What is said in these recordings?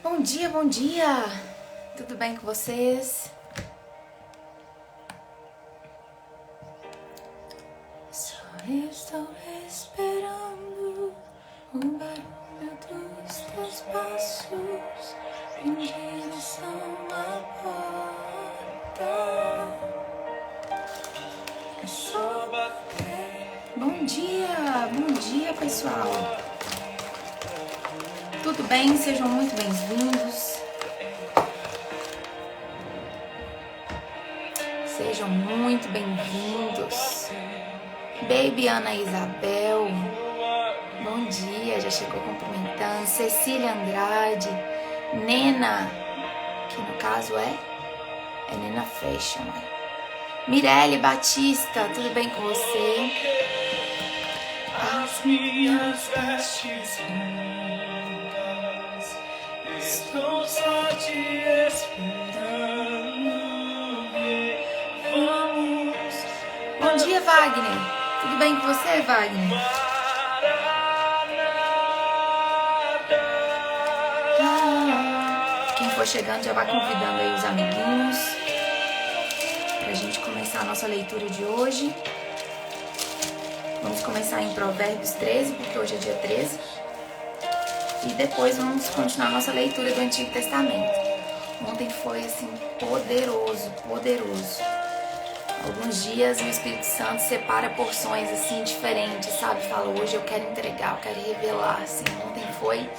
Bom dia, bom dia! Tudo bem com vocês? Só estou esperando o barulho dos teus passos em direção à porta. É só bater. Bom dia pessoal! Tudo bem? Sejam muito bem-vindos. Sejam muito bem-vindos. Baby Ana Isabel, bom dia, já chegou cumprimentando. Cecília Andrade, Nena, que no caso é Nena Fashion. Mirelle Batista, tudo bem com você? As minhas vestes estou só te esperando. Vamos. Bom dia, Wagner. Tudo bem com você, Wagner? Quem for chegando já vai convidando aí os amiguinhos pra gente começar a nossa leitura de hoje. Vamos começar em Provérbios 13, porque hoje é dia 13. E depois vamos continuar a nossa leitura do Antigo Testamento. Ontem foi assim poderoso. Alguns dias o Espírito Santo separa porções assim diferentes, sabe? Fala, hoje eu quero entregar, eu quero revelar, assim. Ontem foi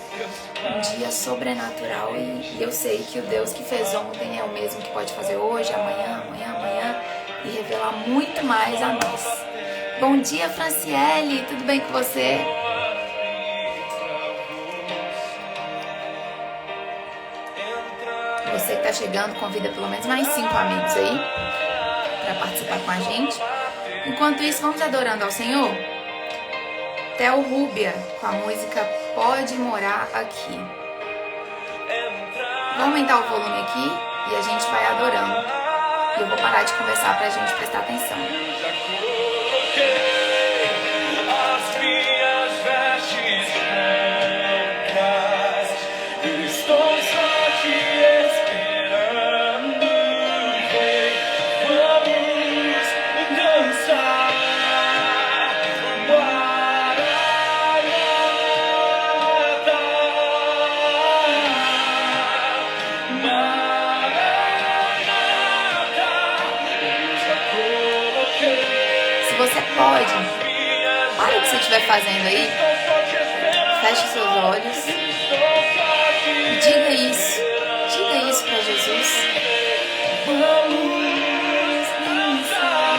um dia sobrenatural e eu sei que o Deus que fez ontem é o mesmo que pode fazer hoje, amanhã e revelar muito mais a nós. Bom dia, Franciele, tudo bem com você? Você que tá chegando, convida pelo menos mais 5 amigos aí para participar com a gente. Enquanto isso, vamos adorando ao Senhor. Theo Rúbia com a música Pode Morar Aqui. Vou aumentar o volume aqui e a gente vai adorando. E eu vou parar de conversar pra gente prestar atenção. Pode, para o que você estiver fazendo aí, feche seus olhos e diga isso para Jesus. Vamos dançar,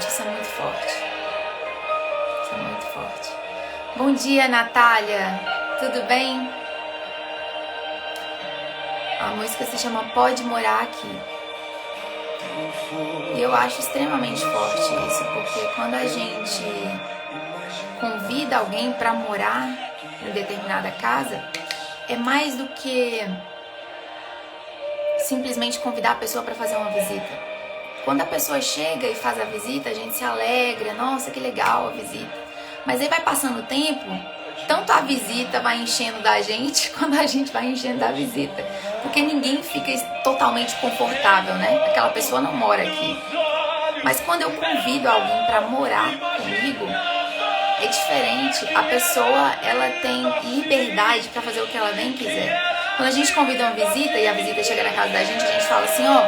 Isso é muito forte. Bom dia, Natália. Tudo bem? A música se chama Pode Morar Aqui. E eu acho extremamente forte isso, porque quando a gente convida alguém para morar em determinada casa, é mais do que simplesmente convidar a pessoa para fazer uma visita. Quando a pessoa chega e faz a visita, a gente se alegra, nossa, que legal a visita. Mas aí vai passando o tempo, tanto a visita vai enchendo da gente, quanto a gente vai enchendo da visita. Porque ninguém fica totalmente confortável, né? Aquela pessoa não mora aqui. Mas quando eu convido alguém para morar comigo, é diferente. A pessoa, ela tem liberdade para fazer o que ela bem quiser. Quando a gente convida uma visita e a visita chega na casa da gente, a gente fala assim, ó,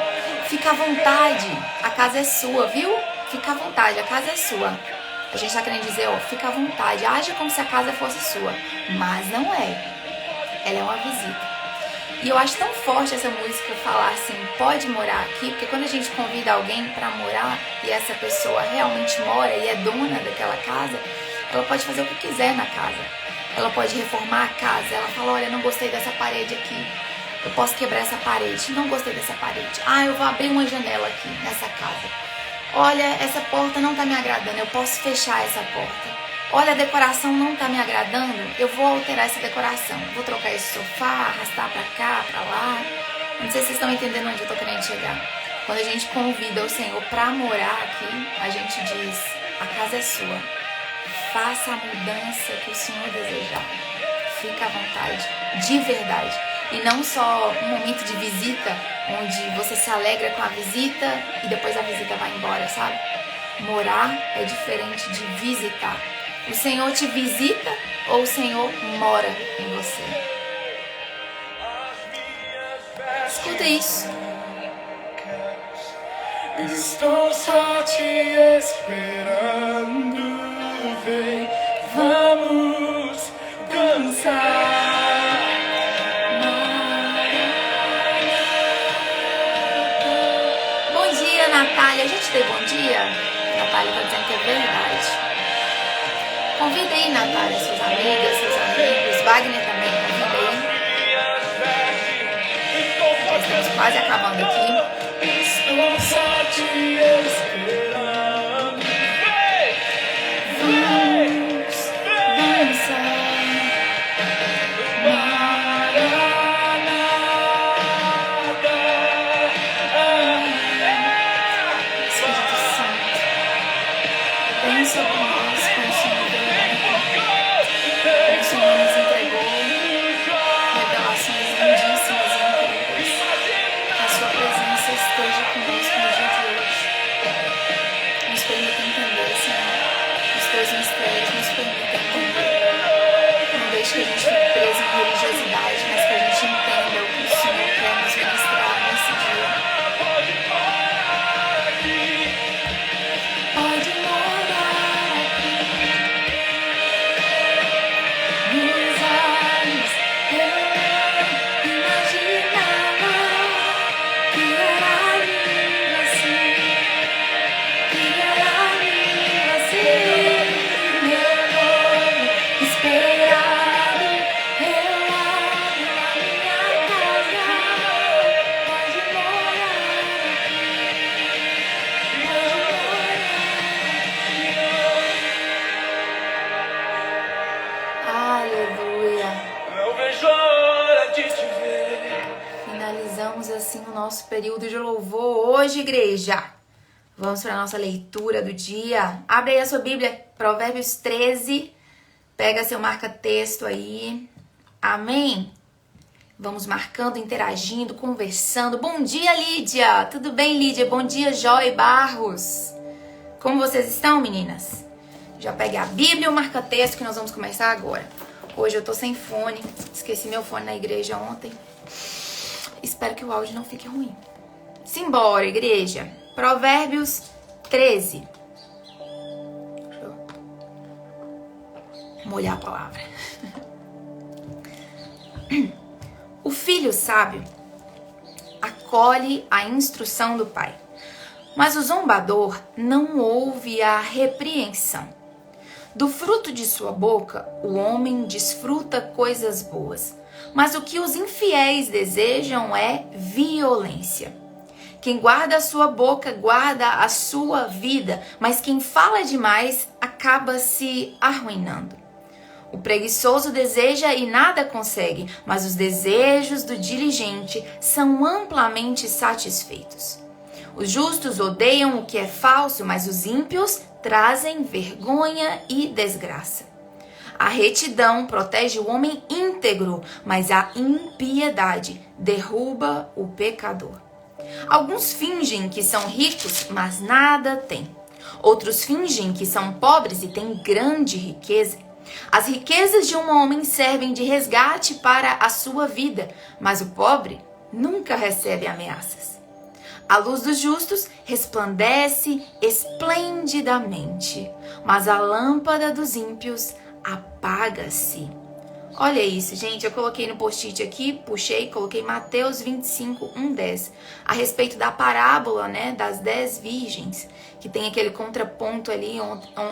fica à vontade, a casa é sua, viu? Fica à vontade, a casa é sua. A gente tá querendo dizer, ó, fica à vontade, age como se a casa fosse sua. Mas não é. Ela é uma visita. E eu acho tão forte essa música falar assim, pode morar aqui, porque quando a gente convida alguém pra morar e essa pessoa realmente mora e é dona daquela casa, ela pode fazer o que quiser na casa. Ela pode reformar a casa, ela fala, olha, não gostei dessa parede aqui. Eu posso quebrar essa parede, não gostei dessa parede. Eu vou abrir uma janela aqui nessa casa. Olha, essa porta não tá me agradando, eu posso fechar essa porta. Olha, a decoração não tá me agradando, eu vou alterar essa decoração. Vou trocar esse sofá, arrastar pra cá, pra lá. Não sei se vocês estão entendendo onde eu tô querendo chegar. Quando a gente convida o Senhor pra morar aqui, a gente diz, a casa é sua. Faça a mudança que o Senhor desejar. Fica à vontade, de verdade. E não só um momento de visita, onde você se alegra com a visita e depois a visita vai embora, sabe? Morar é diferente de visitar. O Senhor te visita ou o Senhor mora em você? Escuta isso. Estou só te esperando, vem, vamos dançar. Bom dia, Natália. A gente deu bom dia? Natália tá dizendo que é verdade. Convida aí, Natália, suas amigas, seus amigos. Wagner também, convida aí. Já estamos quase acabando aqui. Estou só te esperando, Vamos dançar. Espírito Santo, vem sobre nós com o Senhor veio. O Senhor nos entregou revelações lindíssimas e incríveis. Que a sua presença esteja conosco no dia de hoje. Nos permita entender, Senhor, os teus mistérios, nos permita entender. Não deixe que a gente fique preso em religiosidade, mas que a gente entenda o que o Senhor quer nos ministrar nesse dia. Pode morar aqui, nos olhos eu imaginava que era lindo assim, meu novo esperado, eu amo a minha casa, pode morar aqui, Aleluia. não vejo a hora de te ver. Finalizamos assim o nosso período de louvor hoje, igreja. Vamos para a nossa leitura do dia. Abre aí a sua Bíblia, Provérbios 13. Pega seu marca-texto aí. Amém? Vamos marcando, interagindo, conversando. Bom dia, Lídia. Tudo bem, Lídia? Bom dia, Joy Barros. Como vocês estão, meninas? Já pegue a Bíblia e o marca-texto que nós vamos começar agora. Hoje eu tô sem fone. Esqueci meu fone na igreja ontem. Espero que o áudio não fique ruim. Simbora, igreja. Provérbios 13. Deixa eu molhar a palavra. O filho sábio acolhe a instrução do pai, mas o zombador não ouve a repreensão. Do fruto de sua boca, o homem desfruta coisas boas, mas o que os infiéis desejam é violência. Quem guarda a sua boca guarda a sua vida, mas quem fala demais acaba se arruinando. O preguiçoso deseja e nada consegue, mas os desejos do diligente são amplamente satisfeitos. Os justos odeiam o que é falso, mas os ímpios trazem vergonha e desgraça. A retidão protege o homem íntegro, mas a impiedade derruba o pecador. Alguns fingem que são ricos, mas nada têm. Outros fingem que são pobres e têm grande riqueza. As riquezas de um homem servem de resgate para a sua vida, mas o pobre nunca recebe ameaças. A luz dos justos resplandece esplendidamente, mas a lâmpada dos ímpios apaga-se. Olha isso, gente, eu coloquei no post-it aqui, puxei, coloquei Mateus 25, 1:10, a respeito da parábola, né, das 10 virgens, que tem aquele contraponto ali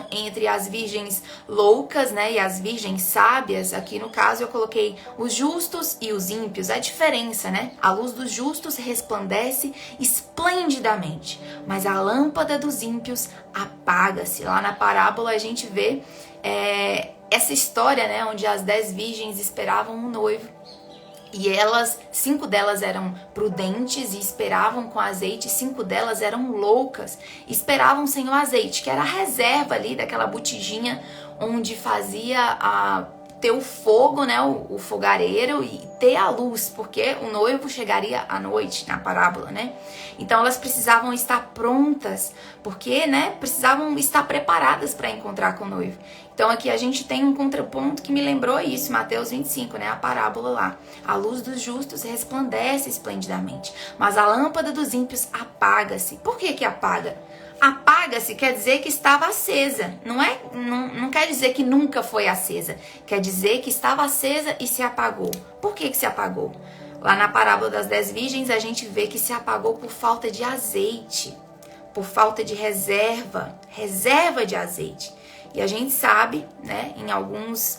entre as virgens loucas, né, e as virgens sábias. Aqui no caso eu coloquei os justos e os ímpios, a diferença, né, a luz dos justos resplandece esplendidamente, mas a lâmpada dos ímpios apaga-se. Lá na parábola a gente vê essa história, né, onde as 10 virgens esperavam um noivo e 5 delas eram prudentes e esperavam com azeite, 5 delas eram loucas e esperavam sem o azeite, que era a reserva ali daquela botijinha onde fazia ter o fogo, né, o fogareiro e ter a luz, porque o noivo chegaria à noite na parábola, né? Então elas precisavam estar prontas, porque, né, precisavam estar preparadas para encontrar com o noivo. Então aqui a gente tem um contraponto que me lembrou isso, Mateus 25, né, a parábola lá. A luz dos justos resplandece esplendidamente, mas a lâmpada dos ímpios apaga-se. Por que que apaga? Apaga-se quer dizer que estava acesa, não quer dizer que nunca foi acesa, quer dizer que estava acesa e se apagou. Por que que se apagou? Lá na parábola das 10 virgens a gente vê que se apagou por falta de azeite, por falta de reserva de azeite. E a gente sabe, né, em alguns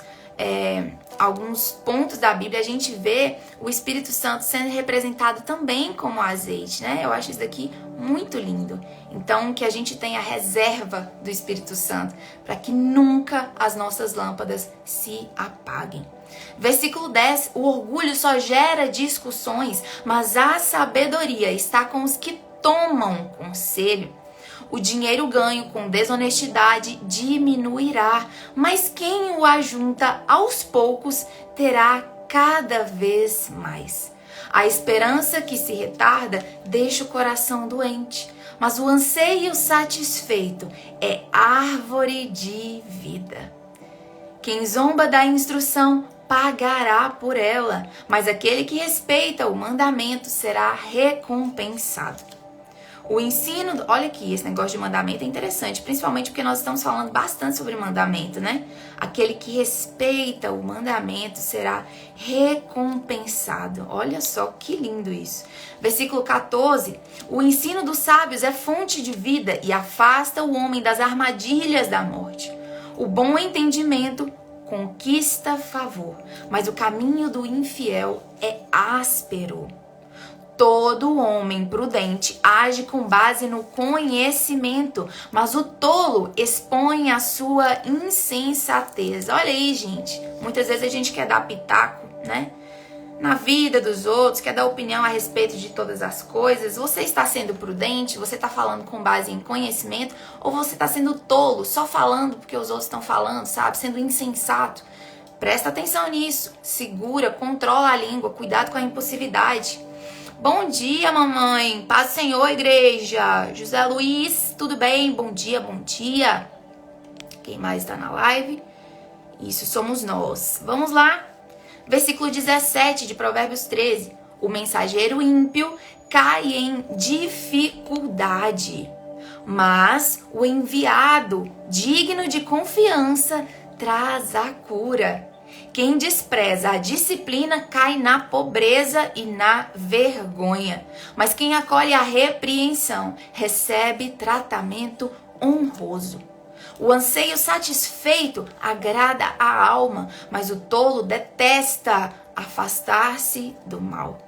pontos da Bíblia a gente vê o Espírito Santo sendo representado também como azeite, né? Eu acho isso daqui muito lindo. Então, que a gente tenha reserva do Espírito Santo, para que nunca as nossas lâmpadas se apaguem. Versículo 10, o orgulho só gera discussões, mas a sabedoria está com os que tomam conselho. O dinheiro ganho com desonestidade diminuirá, mas quem o ajunta aos poucos terá cada vez mais. A esperança que se retarda deixa o coração doente, mas o anseio satisfeito é árvore de vida. Quem zomba da instrução pagará por ela, mas aquele que respeita o mandamento será recompensado. O ensino, olha aqui, esse negócio de mandamento é interessante, principalmente porque nós estamos falando bastante sobre mandamento, né? Aquele que respeita o mandamento será recompensado. Olha só que lindo isso. Versículo 14, o ensino dos sábios é fonte de vida e afasta o homem das armadilhas da morte. O bom entendimento conquista favor, mas o caminho do infiel é áspero. Todo homem prudente age com base no conhecimento, mas o tolo expõe a sua insensatez. Olha aí, gente. Muitas vezes a gente quer dar pitaco, né? Na vida dos outros, quer dar opinião a respeito de todas as coisas. Você está sendo prudente? Você está falando com base em conhecimento? Ou você está sendo tolo, só falando porque os outros estão falando, sabe? Sendo insensato. Presta atenção nisso. Segura, controla a língua. Cuidado com a impulsividade. Bom dia, mamãe. Paz do Senhor, igreja. José Luiz, tudo bem? Bom dia, bom dia. Quem mais está na live? Isso, somos nós. Vamos lá. Versículo 17 de Provérbios 13. O mensageiro ímpio cai em dificuldade, mas o enviado, digno de confiança, traz a cura. Quem despreza a disciplina cai na pobreza e na vergonha, mas quem acolhe a repreensão recebe tratamento honroso. O anseio satisfeito agrada a alma, mas o tolo detesta afastar-se do mal.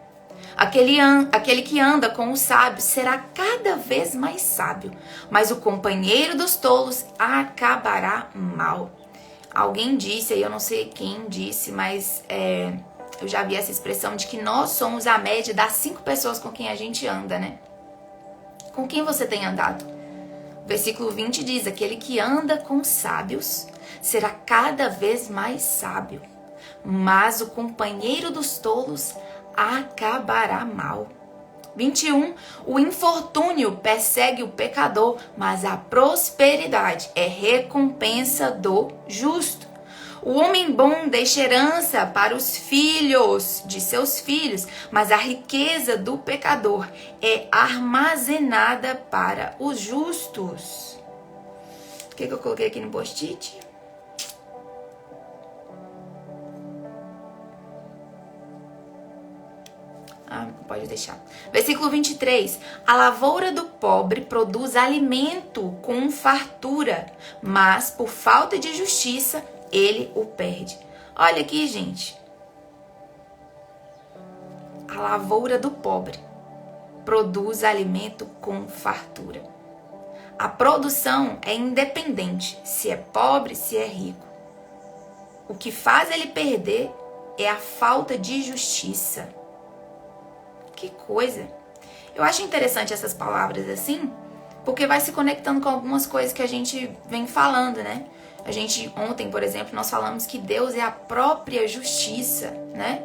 Aquele que anda com o sábio será cada vez mais sábio, mas o companheiro dos tolos acabará mal. Alguém disse, eu não sei quem disse, mas eu já vi essa expressão de que nós somos a média das 5 pessoas com quem a gente anda, né? Com quem você tem andado? Versículo 20 diz, aquele que anda com sábios será cada vez mais sábio, mas o companheiro dos tolos acabará mal. 21, o infortúnio persegue o pecador, mas a prosperidade é recompensa do justo. O homem bom deixa herança para os filhos de seus filhos, mas a riqueza do pecador é armazenada para os justos. O que eu coloquei aqui no post-it? Pode deixar. Versículo 23. A lavoura do pobre produz alimento com fartura, mas por falta de justiça ele o perde. Olha aqui, gente. A lavoura do pobre produz alimento com fartura. A produção é independente, se é pobre, se é rico. O que faz ele perder é a falta de justiça. Que coisa! Eu acho interessante essas palavras assim, porque vai se conectando com algumas coisas que a gente vem falando, né? Ontem, por exemplo, nós falamos que Deus é a própria justiça, né?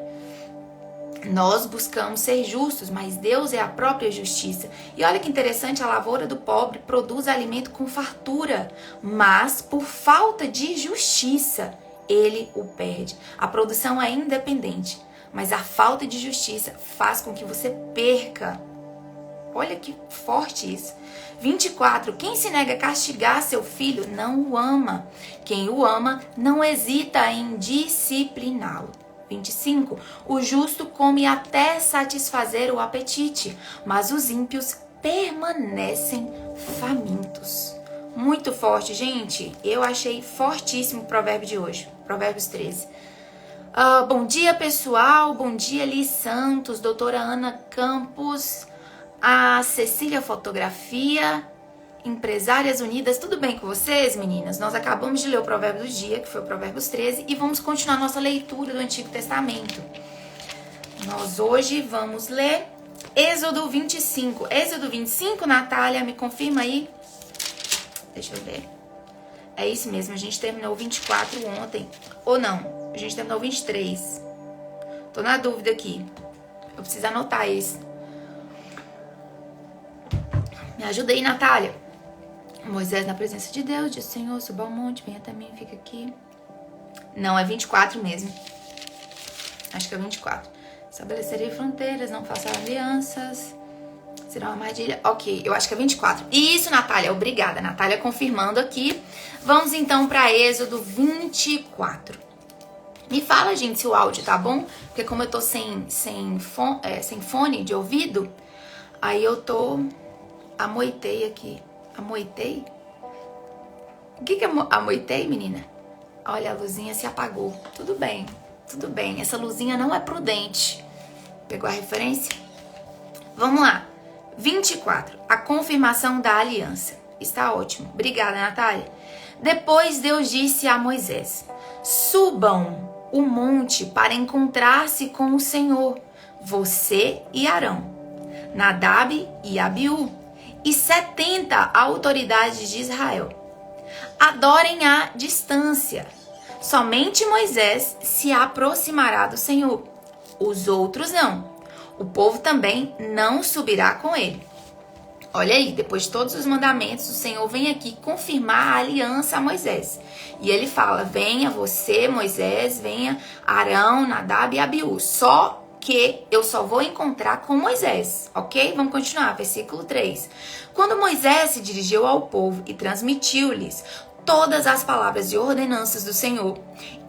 Nós buscamos ser justos, mas Deus é a própria justiça. E olha que interessante, a lavoura do pobre produz alimento com fartura, mas por falta de justiça, ele o perde. A produção é independente, mas a falta de justiça faz com que você perca. Olha que forte isso. 24. Quem se nega a castigar seu filho não o ama. Quem o ama não hesita em discipliná-lo. 25. O justo come até satisfazer o apetite, mas os ímpios permanecem famintos. Muito forte, gente. Eu achei fortíssimo o provérbio de hoje. Provérbios 13. Bom dia, pessoal. Bom dia, Liz Santos, doutora Ana Campos, a Cecília Fotografia, Empresárias Unidas. Tudo bem com vocês, meninas? Nós acabamos de ler o provérbio do dia, que foi o Provérbios 13, e vamos continuar nossa leitura do Antigo Testamento. Nós hoje vamos ler Êxodo 25. Êxodo 25, Natália, me confirma aí. Deixa eu ver. É isso mesmo, a gente terminou o 24 ontem. Ou não, a gente terminou o 23. Tô na dúvida aqui. Eu preciso anotar isso. Me ajuda aí, Natália. Moisés na presença de Deus, disse: Senhor, suba ao monte, venha até mim, fica aqui. Não, é 24 mesmo. Acho que é 24. Estabelecerei fronteiras, não faça alianças. Será uma armadilha? Ok, eu acho que é 24. Isso, Natália, obrigada. Natália confirmando aqui. Vamos então para Êxodo 24. Me fala, gente, se o áudio tá bom. Porque como eu tô sem fone de ouvido, aí eu tô... Amoitei aqui. Amoitei? O que é amoitei, menina? Olha, a luzinha se apagou. Tudo bem, tudo bem. Essa luzinha não é prudente. Pegou a referência? Vamos lá. 24. A confirmação da aliança. Está ótimo. Obrigada, Natália. Depois Deus disse a Moisés: subam o monte para encontrar-se com o Senhor, você e Arão, Nadab e Abiú, e 70 autoridades de Israel. Adorem à distância. Somente Moisés se aproximará do Senhor. Os outros não. O povo também não subirá com ele. Olha aí, depois de todos os mandamentos, o Senhor vem aqui confirmar a aliança a Moisés. E ele fala: venha você, Moisés, venha Arão, Nadab e Abiú. Só que eu só vou encontrar com Moisés, ok? Vamos continuar, versículo 3. Quando Moisés se dirigiu ao povo e transmitiu-lhes todas as palavras e ordenanças do Senhor,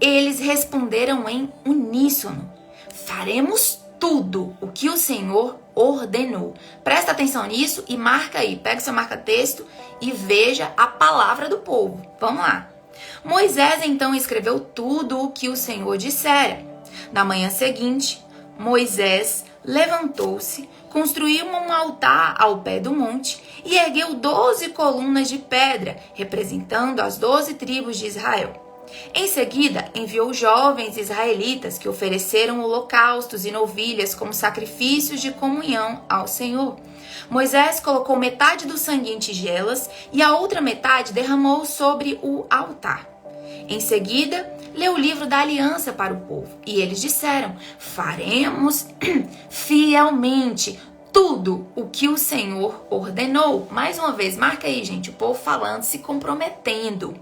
eles responderam em uníssono: faremos tudo o que o Senhor ordenou. Presta atenção nisso e marca aí, pega seu marca-texto e veja a palavra do povo. Vamos lá. Moisés então escreveu tudo o que o Senhor dissera. Na manhã seguinte, Moisés levantou-se, construiu um altar ao pé do monte e ergueu 12 colunas de pedra, representando as 12 tribos de Israel. Em seguida, enviou jovens israelitas que ofereceram holocaustos e novilhas como sacrifícios de comunhão ao Senhor. Moisés colocou metade do sangue em tigelas e a outra metade derramou sobre o altar. Em seguida, leu o livro da aliança para o povo e eles disseram: faremos fielmente tudo o que o Senhor ordenou. Mais uma vez, marca aí, gente, o povo falando, se comprometendo.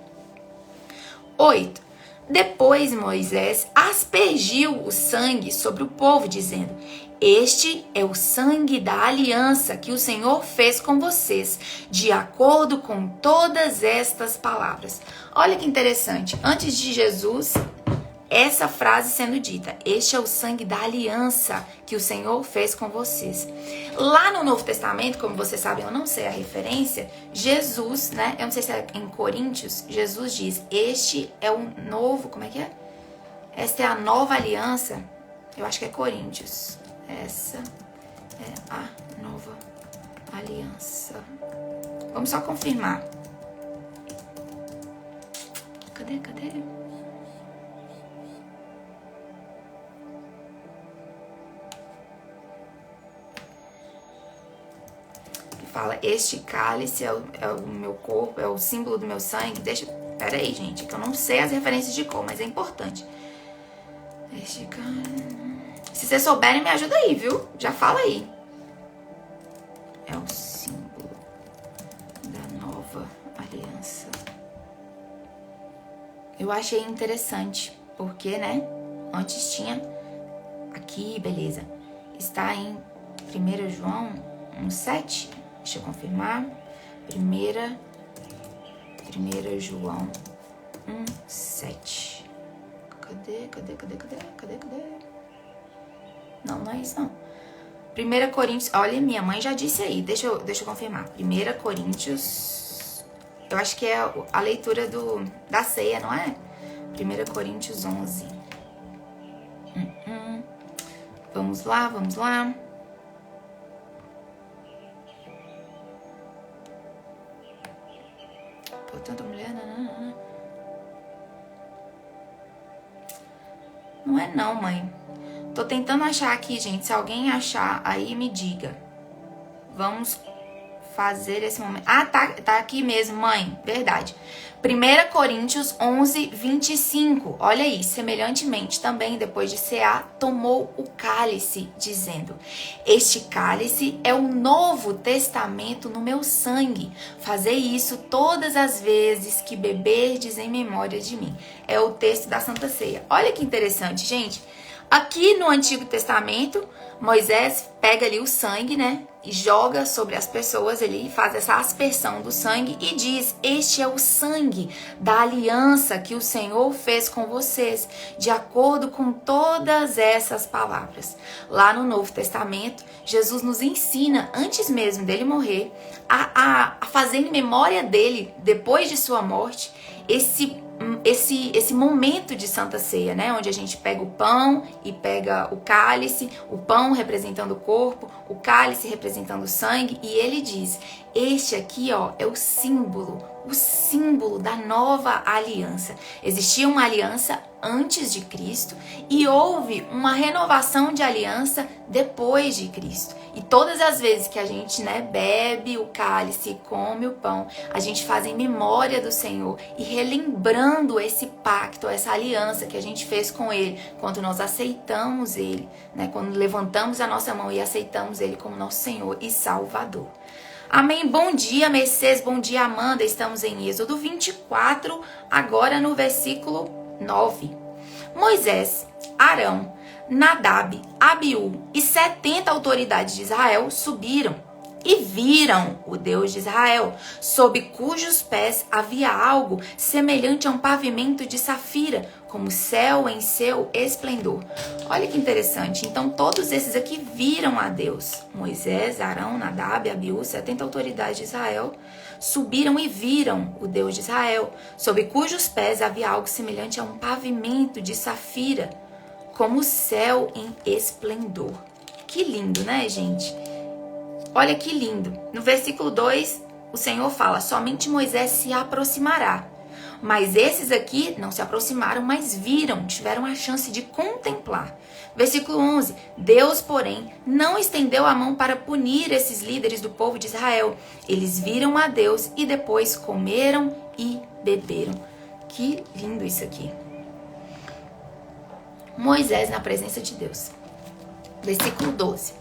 8. Depois Moisés aspergiu o sangue sobre o povo, dizendo: este é o sangue da aliança que o Senhor fez com vocês, de acordo com todas estas palavras. Olha que interessante. Antes de Jesus essa frase sendo dita: este é o sangue da aliança que o Senhor fez com vocês. Lá no Novo Testamento, como vocês sabem, eu não sei a referência, Jesus, né? Eu não sei se é em Coríntios, Jesus diz: este é o novo, como é que é? Esta é a nova aliança. Eu acho que é Coríntios. Essa é a nova aliança. Vamos só confirmar. Cadê? Fala, este cálice é o meu corpo, é o símbolo do meu sangue. Pera aí, gente, que eu não sei as referências de cor, mas é importante. Este cálice... Se vocês souberem, me ajuda aí, viu? Já fala aí. É o símbolo da nova aliança. Eu achei interessante, porque, né? Antes tinha aqui, beleza. Está em 1 João 1,7. Deixa eu confirmar. 1 João 1,7. Cadê? Não é isso, não. 1 Coríntios... Olha, minha mãe já disse aí. Deixa eu confirmar. 1 Coríntios... Eu acho que é a leitura da ceia, não é? 1 Coríntios 11. Vamos lá. Portanto, mulher... Não é não, mãe. Tô tentando achar aqui, gente. Se alguém achar, aí me diga. Vamos fazer esse momento. Ah, tá aqui mesmo, mãe. Verdade. 1 Coríntios 11, 25. Olha aí. Semelhantemente, também, depois de cear, tomou o cálice, dizendo: este cálice é o novo testamento no meu sangue. Fazei isso todas as vezes que beberdes em memória de mim. É o texto da Santa Ceia. Olha que interessante, gente. Aqui no Antigo Testamento, Moisés pega ali o sangue, né? E joga sobre as pessoas ali, faz essa aspersão do sangue e diz: este é o sangue da aliança que o Senhor fez com vocês, de acordo com todas essas palavras. Lá no Novo Testamento, Jesus nos ensina, antes mesmo dele morrer, a fazer em memória dele, depois de sua morte, esse momento de Santa Ceia, né? Onde a gente pega o pão e pega o cálice, o pão representando o corpo, o cálice representando o sangue, e ele diz: este aqui, ó, é o símbolo da nova aliança. Existia uma aliança antes de Cristo e houve uma renovação de aliança depois de Cristo. E todas as vezes que a gente, né, bebe o cálice e come o pão, a gente faz em memória do Senhor e relembrando esse pacto, essa aliança que a gente fez com Ele, quando nós aceitamos Ele, né, quando levantamos a nossa mão e aceitamos Ele como nosso Senhor e Salvador. Amém. Bom dia, Mercedes. Bom dia, Amanda. Estamos em Êxodo 24, agora no versículo 9. Moisés, Arão, Nadab, Abiú e 70 autoridades de Israel subiram e viram o Deus de Israel, sob cujos pés havia algo semelhante a um pavimento de safira, como céu em seu esplendor. Olha que interessante. Então, todos esses aqui viram a Deus. Moisés, Arão, Nadab, Abiú, 70 autoridades de Israel, subiram e viram o Deus de Israel, sob cujos pés havia algo semelhante a um pavimento de safira, como céu em esplendor. Que lindo, né, gente? Olha que lindo. No versículo 2, o Senhor fala: somente Moisés se aproximará. Mas esses aqui não se aproximaram, mas viram, tiveram a chance de contemplar. Versículo 11. Deus, porém, não estendeu a mão para punir esses líderes do povo de Israel. Eles viram a Deus e depois comeram e beberam. Que lindo isso aqui. Moisés na presença de Deus. Versículo 12.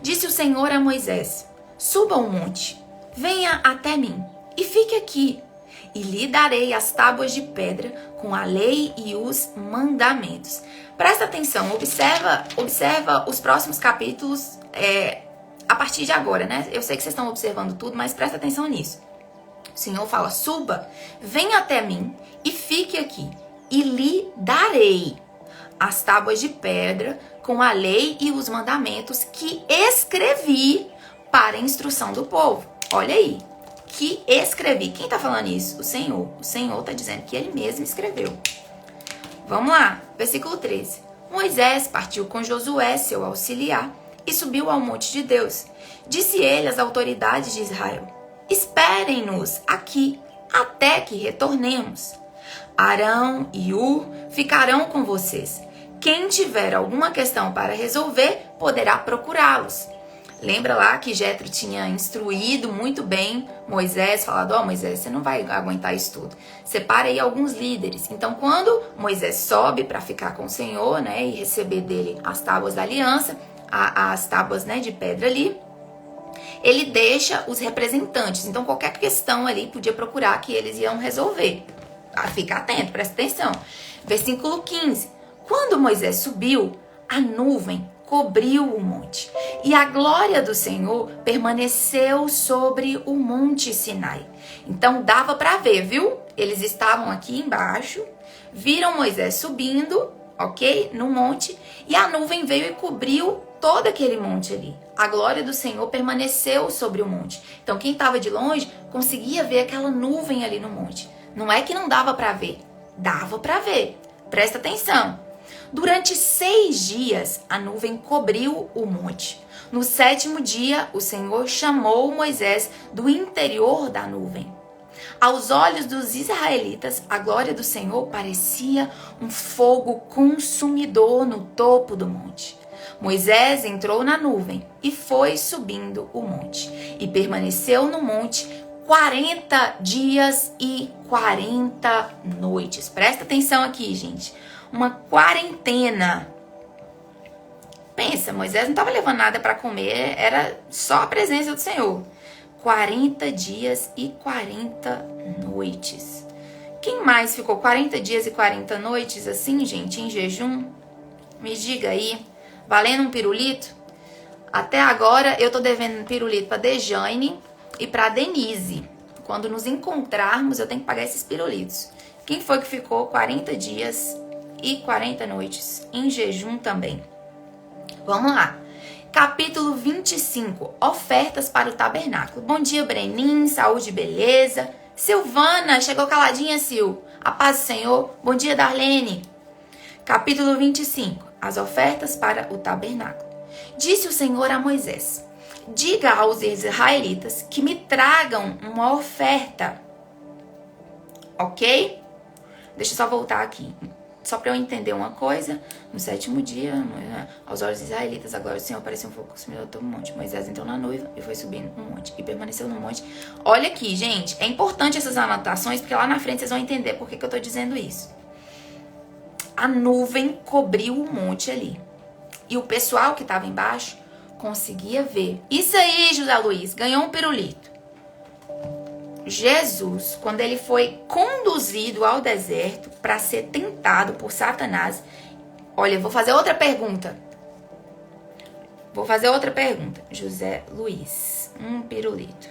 Disse o Senhor a Moisés: suba ao monte, venha até mim e fique aqui, e lhe darei as tábuas de pedra com a lei e os mandamentos. Presta atenção, observa os próximos capítulos a partir de agora, né? Eu sei que vocês estão observando tudo, mas presta atenção nisso. O Senhor fala: suba, venha até mim e fique aqui, e lhe darei as tábuas de pedra com a lei e os mandamentos que escrevi para a instrução do povo. Olha aí, que escrevi. Quem está falando isso? O Senhor. O Senhor está dizendo que ele mesmo escreveu. Vamos lá, versículo 13. Moisés partiu com Josué, seu auxiliar, e subiu ao monte de Deus. Disse ele às autoridades de Israel: esperem-nos aqui até que retornemos. Arão e Hur ficarão com vocês. Quem tiver alguma questão para resolver, poderá procurá-los. Lembra lá que Jetro tinha instruído muito bem Moisés, falado: Moisés, você não vai aguentar isso tudo. Separa aí alguns líderes. Então, quando Moisés sobe para ficar com o Senhor, né, e receber dele as tábuas da aliança, as tábuas, né, de pedra ali, ele deixa os representantes. Então, qualquer questão ali podia procurar que eles iam resolver. Fica atento, presta atenção. Versículo 15. Quando Moisés subiu, a nuvem cobriu o monte, e a glória do Senhor permaneceu sobre o monte Sinai. Então dava para ver, viu? Eles estavam aqui embaixo, viram Moisés subindo, ok? No monte, e a nuvem veio e cobriu todo aquele monte ali. A glória do Senhor permaneceu sobre o monte. Então quem estava de longe conseguia ver aquela nuvem ali no monte. Não é que não dava para ver, dava para ver. Presta atenção. Durante 6 dias, a nuvem cobriu o monte. No 7º dia, o Senhor chamou Moisés do interior da nuvem. Aos olhos dos israelitas, a glória do Senhor parecia um fogo consumidor no topo do monte. Moisés entrou na nuvem e foi subindo o monte. E permaneceu no monte 40 dias e 40 noites. Presta atenção aqui, gente. Uma quarentena. Pensa, Moisés não estava levando nada para comer, era só a presença do Senhor. 40 dias e 40 noites. Quem mais ficou 40 dias e 40 noites assim, gente, em jejum? Me diga aí. Valendo um pirulito? Até agora eu tô devendo um pirulito para Dejane e para Denise. Quando nos encontrarmos, eu tenho que pagar esses pirulitos. Quem foi que ficou 40 dias e 40 noites em jejum também? Vamos lá. Capítulo 25. Ofertas para o tabernáculo. Bom dia, Brenin. Saúde e beleza. Silvana. Chegou caladinha, Sil. A paz do Senhor. Bom dia, Darlene. Capítulo 25. As ofertas para o tabernáculo. Disse o Senhor a Moisés: diga aos israelitas que me tragam uma oferta. Ok? Deixa eu só voltar aqui. Só para eu entender uma coisa. No 7º dia, aos olhos dos israelitas, a glória do Senhor apareceu um fogo consumidor todo o monte. Moisés entrou na noiva e foi subindo um monte. E permaneceu no monte. Olha aqui, gente. É importante essas anotações, porque lá na frente vocês vão entender por que eu tô dizendo isso. A nuvem cobriu o monte ali. E o pessoal que estava embaixo conseguia ver. Isso aí, José Luiz, ganhou um pirulito. Jesus, quando ele foi conduzido ao deserto para ser tentado por Satanás. Olha, vou fazer outra pergunta. José Luiz, um pirulito.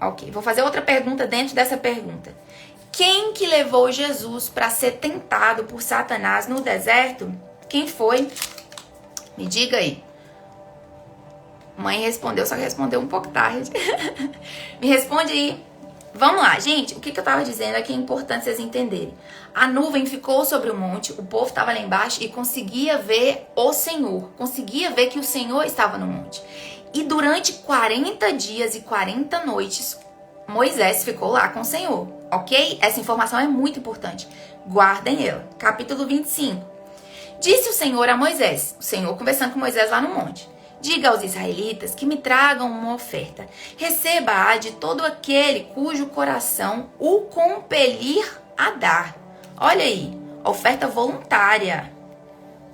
Ok, vou fazer outra pergunta dentro dessa pergunta. Quem que levou Jesus para ser tentado por Satanás no deserto? Quem foi? Me diga aí. Mãe respondeu, só que respondeu um pouco tarde. Me responde aí. Vamos lá, gente. O que eu tava dizendo aqui é importante vocês entenderem. A nuvem ficou sobre o monte, o povo estava lá embaixo e conseguia ver o Senhor. Conseguia ver que o Senhor estava no monte. E durante 40 dias e 40 noites, Moisés ficou lá com o Senhor. Ok? Essa informação é muito importante. Guardem ela. Capítulo 25. Disse o Senhor a Moisés. O Senhor conversando com Moisés lá no monte. Diga aos israelitas que me tragam uma oferta. Receba-a de todo aquele cujo coração o compelir a dar. Olha aí, oferta voluntária.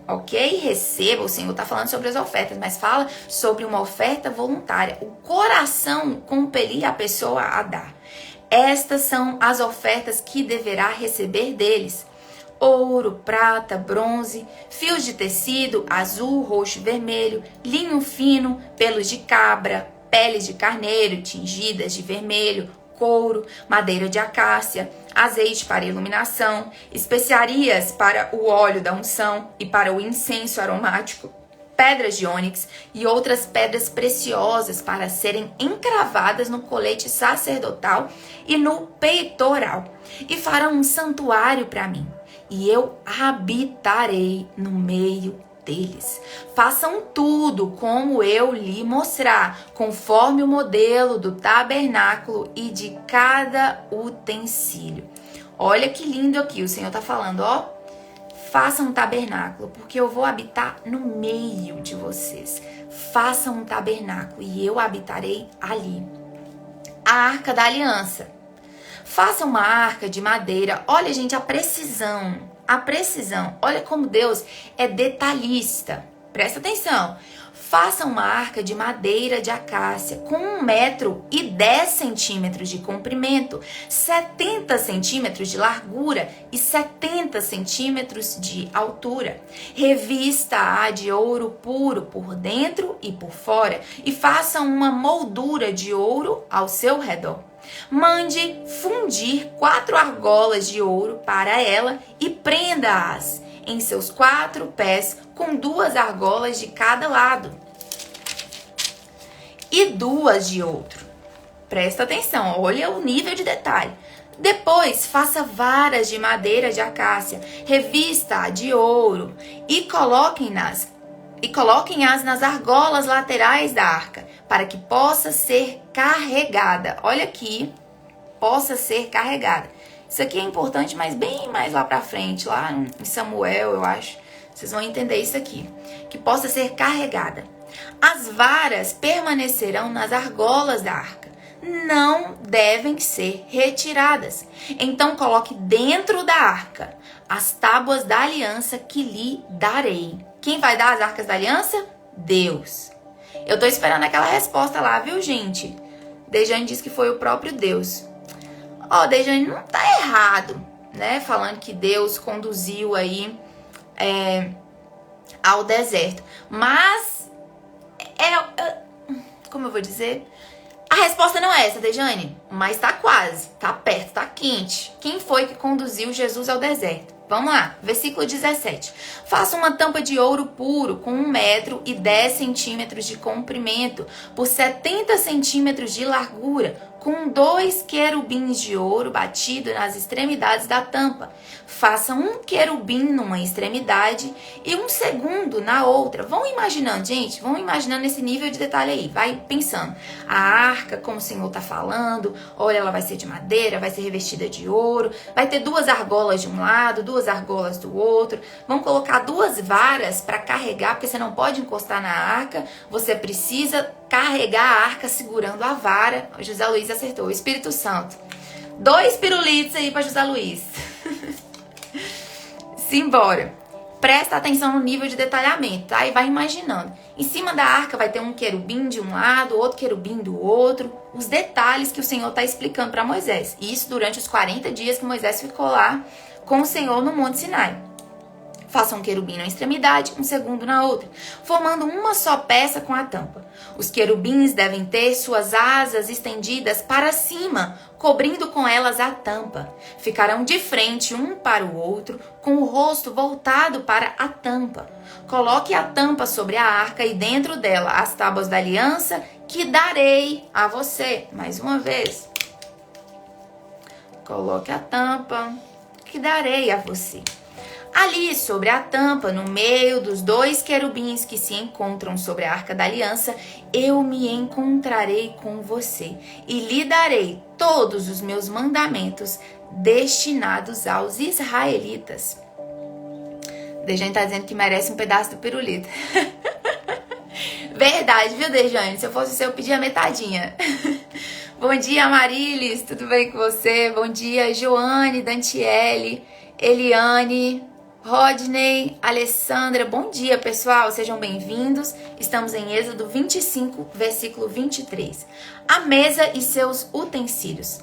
Ok? Receba, o Senhor está falando sobre as ofertas, mas fala sobre uma oferta voluntária. O coração compelir a pessoa a dar. Estas são as ofertas que deverá receber deles: ouro, prata, bronze, fios de tecido, azul, roxo e vermelho, linho fino, pelos de cabra, peles de carneiro tingidas de vermelho, couro, madeira de acácia, azeite para iluminação, especiarias para o óleo da unção e para o incenso aromático, pedras de ônix e outras pedras preciosas para serem encravadas no colete sacerdotal e no peitoral. E farão um santuário para mim, e eu habitarei no meio deles. Façam tudo como eu lhe mostrar, conforme o modelo do tabernáculo e de cada utensílio. Olha que lindo aqui, o Senhor está falando, ó. Façam um tabernáculo, porque eu vou habitar no meio de vocês. Façam um tabernáculo e eu habitarei ali. A arca da aliança. Façam uma arca de madeira. Olha, gente, a precisão. Olha como Deus é detalhista. Presta atenção. Faça uma arca de madeira de acácia com 1,10 metros de comprimento, 70 centímetros de largura e 70 centímetros de altura. Revista-a de ouro puro por dentro e por fora e faça uma moldura de ouro ao seu redor. Mande fundir 4 argolas de ouro para ela e prenda-as em seus 4 pés com 2 argolas de cada lado e 2 de outro. Presta atenção, olha o nível de detalhe. Depois, faça varas de madeira de acácia, revista de ouro e coloquem-as nas argolas laterais da arca, para que possa ser carregada. Olha aqui, possa ser carregada. Isso aqui é importante, mas bem mais lá pra frente, lá em Samuel, eu acho. Vocês vão entender isso aqui. Que possa ser carregada. As varas permanecerão nas argolas da arca. Não devem ser retiradas. Então coloque dentro da arca as tábuas da aliança que lhe darei. Quem vai dar as arcas da aliança? Deus. Eu tô esperando aquela resposta lá, viu, gente? Dejane disse que foi o próprio Deus. Ó, Dejane, não tá errado, né? Falando que Deus conduziu aí ao deserto. Mas, como eu vou dizer? A resposta não é essa, Dejane, mas tá quase, tá perto, tá quente. Quem foi que conduziu Jesus ao deserto? Vamos lá, versículo 17. Faça uma tampa de ouro puro com 1,10 metros de comprimento por 70 centímetros de largura, com 2 querubins de ouro batido nas extremidades da tampa. Faça um querubim numa extremidade e um segundo na outra. Vão imaginando, gente, vão imaginando esse nível de detalhe aí. Vai pensando. A arca, como o Senhor está falando, olha, ela vai ser de madeira, vai ser revestida de ouro, vai ter 2 argolas de um lado, 2 argolas do outro. Vão colocar 2 varas para carregar, porque você não pode encostar na arca, você precisa carregar a arca segurando a vara. O José Luiz acertou. O Espírito Santo. 2 pirulitos aí para José Luiz. Simbora. Presta atenção no nível de detalhamento, tá? E vai imaginando. Em cima da arca vai ter um querubim de um lado, outro querubim do outro. Os detalhes que o Senhor está explicando para Moisés. Isso durante os 40 dias que Moisés ficou lá com o Senhor no Monte Sinai. Faça um querubim na extremidade, um segundo na outra, formando uma só peça com a tampa. Os querubins devem ter suas asas estendidas para cima, cobrindo com elas a tampa. Ficarão de frente um para o outro, com o rosto voltado para a tampa. Coloque a tampa sobre a arca e dentro dela as tábuas da aliança que darei a você. Mais uma vez. Coloque a tampa que darei a você. Ali, sobre a tampa, no meio dos 2 querubins que se encontram sobre a arca da aliança, eu me encontrarei com você e lhe darei todos os meus mandamentos destinados aos israelitas. Dejane tá dizendo que merece um pedaço do pirulito. Verdade, viu, Dejane? Se eu fosse você, eu pedia metadinha. Bom dia, Marilis, tudo bem com você? Bom dia, Joane, Dantiele, Eliane, Rodney, Alessandra, bom dia, pessoal, sejam bem-vindos. Estamos em Êxodo 25, versículo 23. A mesa e seus utensílios.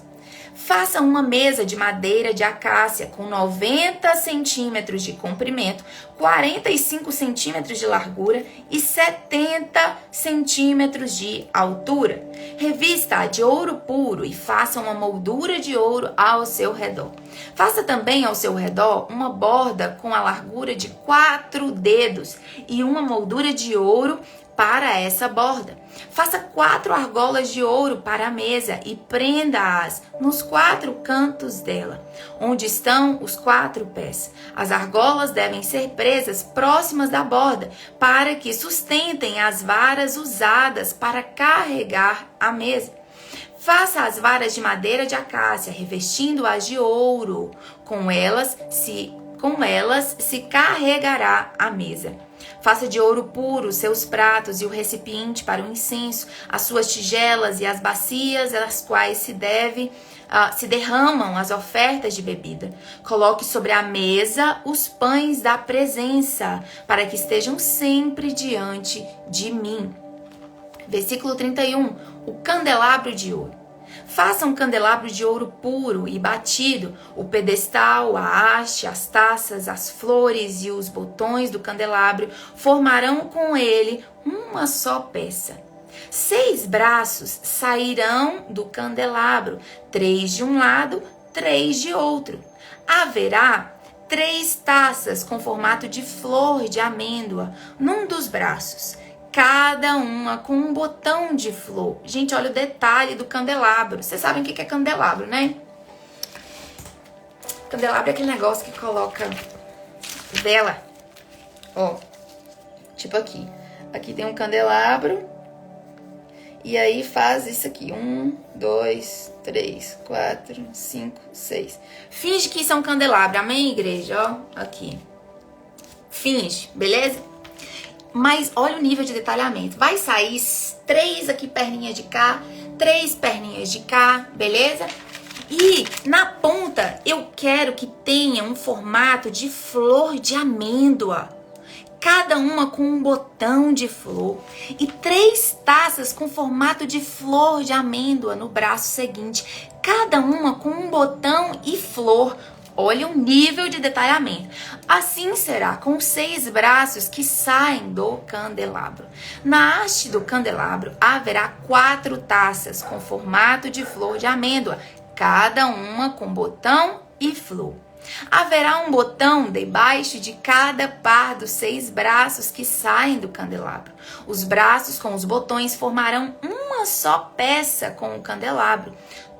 Faça uma mesa de madeira de acácia com 90 centímetros de comprimento, 45 centímetros de largura e 70 centímetros de altura. Revista-a de ouro puro e faça uma moldura de ouro ao seu redor. Faça também ao seu redor uma borda com a largura de 4 dedos e uma moldura de ouro para essa borda. Faça 4 argolas de ouro para a mesa e prenda-as nos 4 cantos dela, onde estão os 4 pés. As argolas devem ser presas próximas da borda, para que sustentem as varas usadas para carregar a mesa. Faça as varas de madeira de acácia, revestindo-as de ouro. Com elas se carregará a mesa. Faça de ouro puro seus pratos e o recipiente para o incenso, as suas tigelas e as bacias, as quais se derramam as ofertas de bebida. Coloque sobre a mesa os pães da presença, para que estejam sempre diante de mim. Versículo 31. O candelabro de ouro. Faça um candelabro de ouro puro e batido, o pedestal, a haste, as taças, as flores e os botões do candelabro formarão com ele uma só peça. 6 braços sairão do candelabro, 3 de um lado, 3 de outro. Haverá 3 taças com formato de flor de amêndoa num dos braços, cada uma com um botão de flor. Gente, olha o detalhe do candelabro. Vocês sabem o que é candelabro, né? Candelabro é aquele negócio que coloca vela. Ó, tipo aqui. Aqui tem um candelabro. E aí faz isso aqui. 1, 2, 3, 4, 5, 6. Finge que isso é um candelabro. Amém, igreja? Ó, aqui. Finge, beleza? Mas olha o nível de detalhamento. Vai sair 3 aqui perninhas de cá, 3 perninhas de cá, beleza? E na ponta eu quero que tenha um formato de flor de amêndoa. Cada uma com um botão de flor. E 3 taças com formato de flor de amêndoa no braço seguinte. Cada uma com um botão e flor. Olha o nível de detalhamento. Assim será com 6 braços que saem do candelabro. Na haste do candelabro haverá 4 taças com formato de flor de amêndoa, cada uma com botão e flor. Haverá um botão debaixo de cada par dos 6 braços que saem do candelabro. Os braços com os botões formarão uma só peça com o candelabro,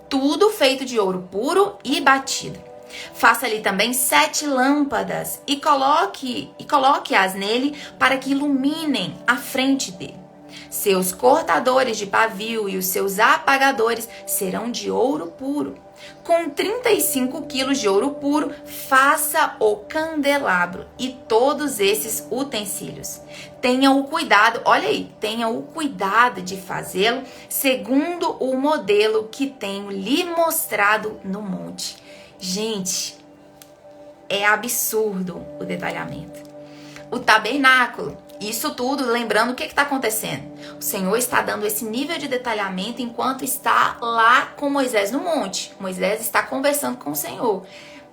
tudo feito de ouro puro e batido. Faça ali também 7 lâmpadas e coloque-as nele para que iluminem a frente dele. Seus cortadores de pavio e os seus apagadores serão de ouro puro. Com 35 quilos de ouro puro, faça o candelabro e todos esses utensílios. Tenha o cuidado, olha aí, tenha o cuidado de fazê-lo segundo o modelo que tenho lhe mostrado no monte. Gente, é absurdo o detalhamento. O tabernáculo, isso tudo, lembrando o que está acontecendo. O Senhor está dando esse nível de detalhamento enquanto está lá com Moisés no monte. Moisés está conversando com o Senhor.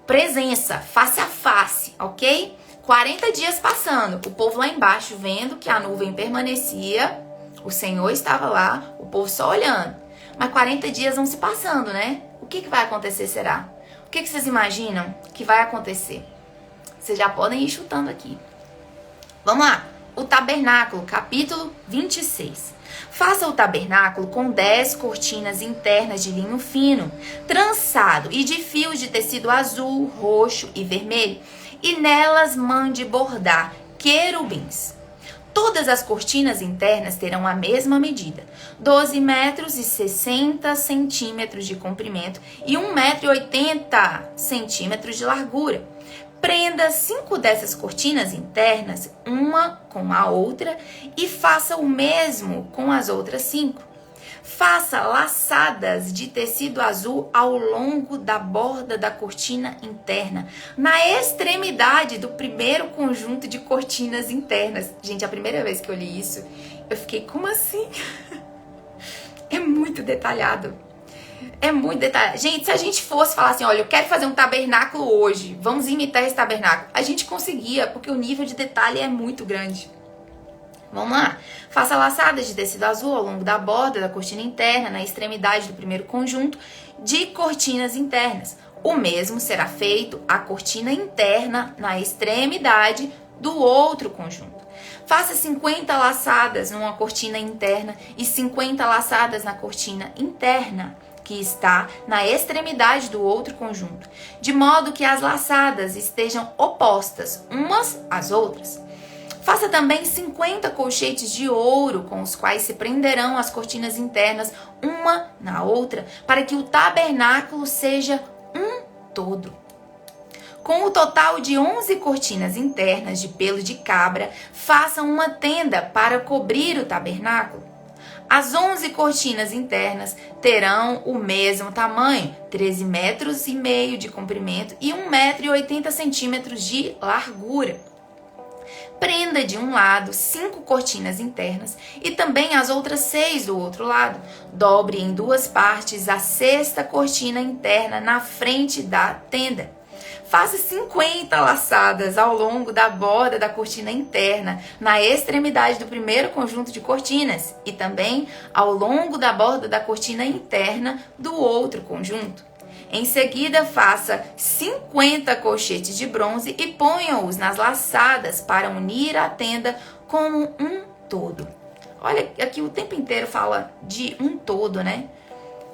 Presença, face a face, ok? 40 dias passando, o povo lá embaixo vendo que a nuvem permanecia, o Senhor estava lá, o povo só olhando. Mas 40 dias vão se passando, né? O que vai acontecer, será? O que vocês imaginam que vai acontecer? Vocês já podem ir chutando aqui. Vamos lá. O tabernáculo, capítulo 26. Faça o tabernáculo com 10 cortinas internas de linho fino, trançado e de fios de tecido azul, roxo e vermelho. E nelas mande bordar querubins. Todas as cortinas internas terão a mesma medida, 12 metros e 60 centímetros de comprimento e 1 metro e 80 centímetros de largura. Prenda 5 dessas cortinas internas, uma com a outra, e faça o mesmo com as outras 5. Faça laçadas de tecido azul ao longo da borda da cortina interna, na extremidade do primeiro conjunto de cortinas internas. Gente, a primeira vez que eu li isso, eu fiquei, como assim? É muito detalhado. É muito detalhe. Gente, se a gente fosse falar assim, olha, eu quero fazer um tabernáculo hoje, vamos imitar esse tabernáculo, a gente conseguia, porque o nível de detalhe é muito grande. Vamos lá. Faça laçadas de tecido azul ao longo da borda da cortina interna, na extremidade do primeiro conjunto de cortinas internas. O mesmo será feito a cortina interna na extremidade do outro conjunto. Faça 50 laçadas numa cortina interna e 50 laçadas na cortina interna, que está na extremidade do outro conjunto, de modo que as laçadas estejam opostas umas às outras. Faça também 50 colchetes de ouro, com os quais se prenderão as cortinas internas uma na outra, para que o tabernáculo seja um todo. Com o total de 11 cortinas internas de pelo de cabra, faça uma tenda para cobrir o tabernáculo. As 11 cortinas internas terão o mesmo tamanho, 13,5 metros de comprimento e 1,80 metros de largura. Prenda de um lado 5 cortinas internas e também as outras 6 do outro lado. Dobre em 2 partes a 6ª cortina interna na frente da tenda. Faça 50 laçadas ao longo da borda da cortina interna, na extremidade do primeiro conjunto de cortinas, e também ao longo da borda da cortina interna do outro conjunto. Em seguida, faça 50 colchetes de bronze e ponha-os nas laçadas para unir a tenda como um todo. Olha, aqui o tempo inteiro fala de um todo, né?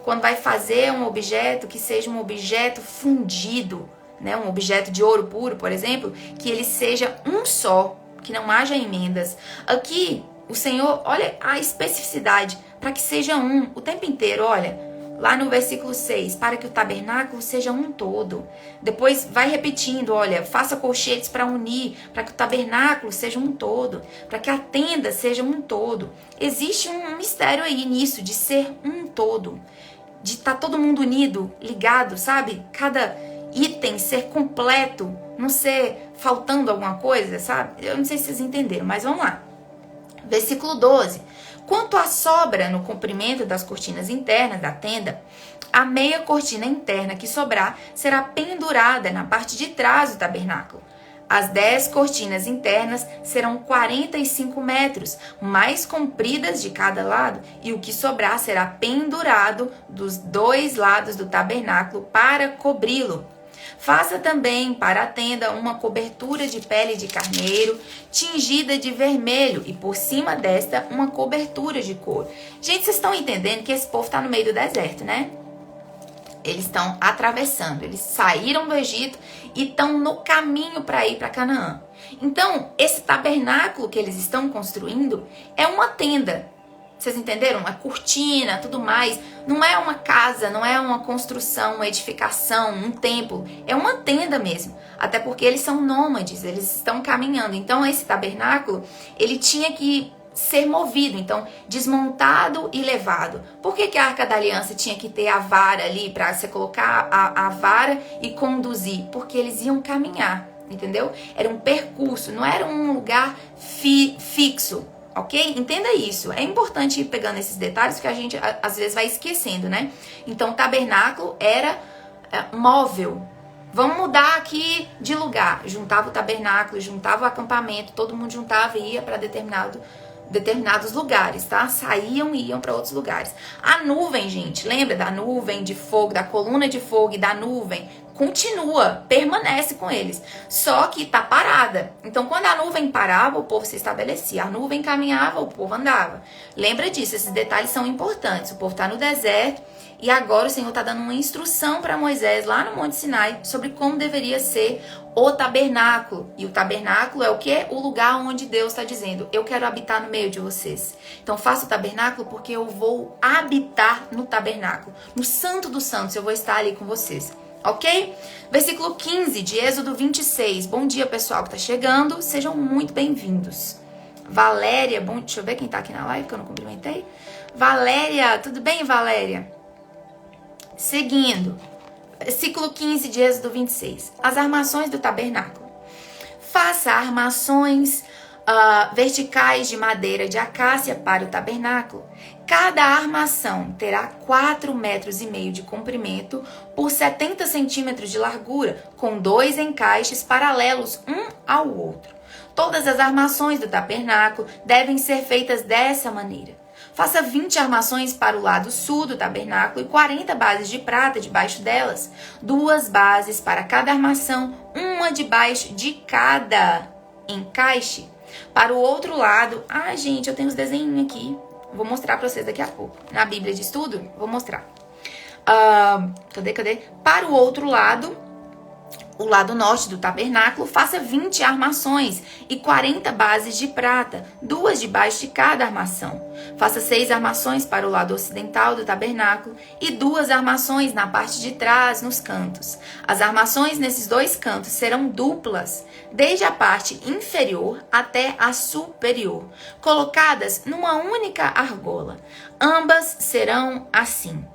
Quando vai fazer um objeto, que seja um objeto fundido, né? Um objeto de ouro puro, por exemplo, que ele seja um só, que não haja emendas. Aqui, o Senhor, olha a especificidade, para que seja um, o tempo inteiro, olha. Lá no versículo 6, para que o tabernáculo seja um todo. Depois vai repetindo, olha, faça colchetes para unir, para que o tabernáculo seja um todo, para que a tenda seja um todo. Existe um mistério aí nisso, de ser um todo, de estar todo mundo unido, ligado, sabe? Cada item ser completo, não ser faltando alguma coisa, sabe? Eu não sei se vocês entenderam, mas vamos lá. Versículo 12. Quanto à sobra no comprimento das cortinas internas da tenda, a meia cortina interna que sobrar será pendurada na parte de trás do tabernáculo. As 10 cortinas internas serão 45 metros, mais compridas de cada lado, e o que sobrar será pendurado dos 2 lados do tabernáculo para cobri-lo. Faça também para a tenda uma cobertura de pele de carneiro, tingida de vermelho, e por cima desta uma cobertura de couro. Gente, vocês estão entendendo que esse povo está no meio do deserto, né? Eles estão atravessando, eles saíram do Egito e estão no caminho para ir para Canaã. Então, esse tabernáculo que eles estão construindo é uma tenda. Vocês entenderam? Uma cortina, tudo mais. Não é uma casa, não é uma construção, uma edificação, um templo. É uma tenda mesmo. Até porque eles são nômades, eles estão caminhando. Então, esse tabernáculo, ele tinha que ser movido. Então, desmontado e levado. Por que a Arca da Aliança tinha que ter a vara ali para você colocar a vara e conduzir? Porque eles iam caminhar, entendeu? Era um percurso, não era um lugar fixo. Ok? Entenda isso. É importante ir pegando esses detalhes que a gente às vezes vai esquecendo, né? Então, o tabernáculo era móvel. Vamos mudar aqui de lugar. Juntava o tabernáculo, juntava o acampamento, todo mundo juntava e ia para determinados lugares, tá? Saíam e iam para outros lugares. A nuvem, gente, lembra da nuvem de fogo, da coluna de fogo e da nuvem? Continua, permanece com eles, só que tá parada. Então, quando a nuvem parava, o povo se estabelecia. A nuvem caminhava, o povo andava. Lembra disso, esses detalhes são importantes. O povo tá no deserto e agora o Senhor tá dando uma instrução para Moisés lá no Monte Sinai sobre como deveria ser o tabernáculo. E o tabernáculo é o quê? O lugar onde Deus está dizendo, eu quero habitar no meio de vocês. Então, faça o tabernáculo porque eu vou habitar no tabernáculo. No Santo dos Santos, eu vou estar ali com vocês. Ok? Versículo 15 de Êxodo 26. Bom dia, pessoal que tá chegando. Sejam muito bem-vindos. Valéria, deixa eu ver quem tá aqui na live que eu não cumprimentei. Valéria, tudo bem, Valéria? Seguindo. Versículo 15 de Êxodo 26. As armações do tabernáculo. Faça armações verticais de madeira de acácia para o tabernáculo. Cada armação terá 4,5 metros de comprimento por 70 centímetros de largura, com 2 encaixes paralelos um ao outro. Todas as armações do tabernáculo devem ser feitas dessa maneira. Faça 20 armações para o lado sul do tabernáculo e 40 bases de prata debaixo delas. 2 bases para cada armação, uma debaixo de cada encaixe. Para o outro lado, gente, eu tenho os desenhinhos aqui. Vou mostrar para vocês daqui a pouco. Na Bíblia de Estudo, vou mostrar. Cadê? Para o outro lado, o lado norte do tabernáculo, faça 20 armações e 40 bases de prata, 2 debaixo de cada armação. Faça 6 armações para o lado ocidental do tabernáculo e 2 armações na parte de trás, nos cantos. As armações nesses 2 cantos serão duplas, desde a parte inferior até a superior, colocadas numa única argola. Ambas serão assim.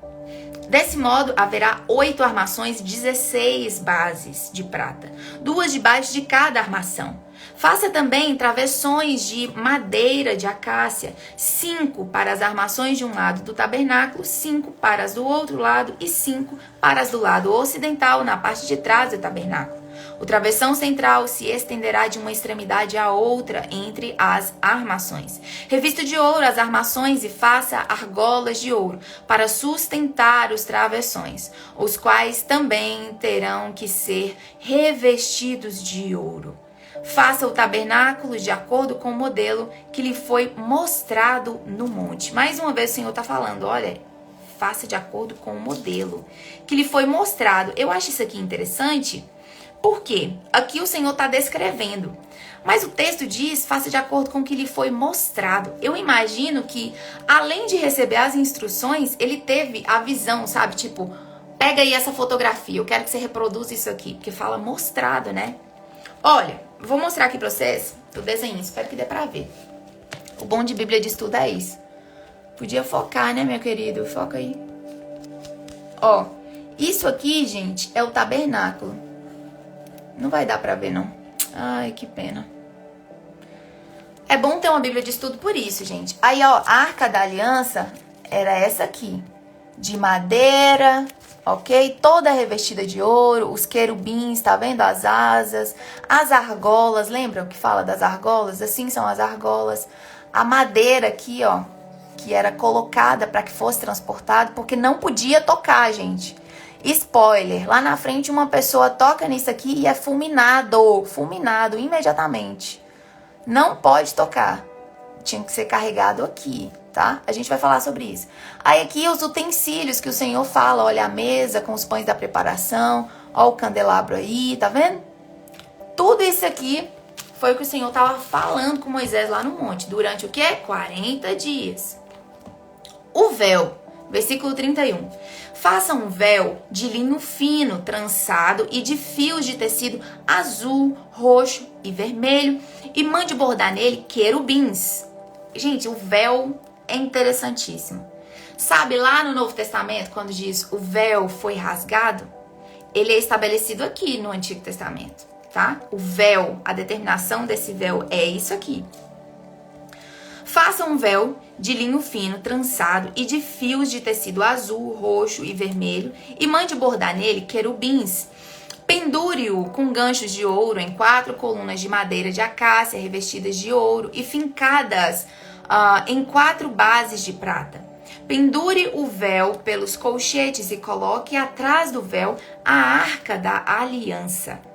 Desse modo, haverá 8 armações e 16 bases de prata, 2 debaixo de cada armação. Faça também travessões de madeira de acácia, 5 para as armações de um lado do tabernáculo, 5 para as do outro lado e 5 para as do lado ocidental, na parte de trás do tabernáculo. O travessão central se estenderá de uma extremidade à outra entre as armações. Revista de ouro as armações e faça argolas de ouro para sustentar os travessões, os quais também terão que ser revestidos de ouro. Faça o tabernáculo de acordo com o modelo que lhe foi mostrado no monte. Mais uma vez o Senhor está falando, olha, faça de acordo com o modelo que lhe foi mostrado. Eu acho isso aqui interessante. Por quê? Aqui o Senhor está descrevendo. Mas o texto diz, faça de acordo com o que lhe foi mostrado. Eu imagino que, além de receber as instruções, ele teve a visão, sabe? Tipo, pega aí essa fotografia, eu quero que você reproduza isso aqui. Porque fala mostrado, né? Olha, vou mostrar aqui pra vocês o desenho, espero que dê pra ver. O bom de Bíblia de Estudo é isso. Podia focar, né, meu querido? Foca aí. Ó, isso aqui, gente, é o tabernáculo. Não vai dar pra ver, não. Ai, que pena. É bom ter uma Bíblia de Estudo por isso, gente. Aí, ó, a Arca da Aliança era essa aqui. De madeira, ok? Toda revestida de ouro. Os querubins, tá vendo? As asas. As argolas, lembram que fala das argolas? Assim são as argolas. A madeira aqui, ó, que era colocada para que fosse transportado, porque não podia tocar, gente. Spoiler, lá na frente uma pessoa toca nisso aqui e é fulminado imediatamente. Não pode tocar. Tinha que ser carregado aqui, tá? A gente vai falar sobre isso. Aí aqui os utensílios que o Senhor fala, olha a mesa com os pães da preparação, ó o candelabro aí, tá vendo? Tudo isso aqui foi o que o Senhor estava falando com Moisés lá no monte, durante o quê? 40 dias. O véu, versículo 31. Faça um véu de linho fino, trançado e de fios de tecido azul, roxo e vermelho e mande bordar nele querubins. Gente, o véu é interessantíssimo. Sabe lá no Novo Testamento, quando diz o véu foi rasgado? Ele é estabelecido aqui no Antigo Testamento, tá? O véu, a determinação desse véu é isso aqui. Faça um véu de linho fino, trançado e de fios de tecido azul, roxo e vermelho e mande bordar nele querubins. Pendure-o com ganchos de ouro em 4 colunas de madeira de acácia revestidas de ouro e fincadas em 4 bases de prata. Pendure o véu pelos colchetes e coloque atrás do véu a Arca da Aliança.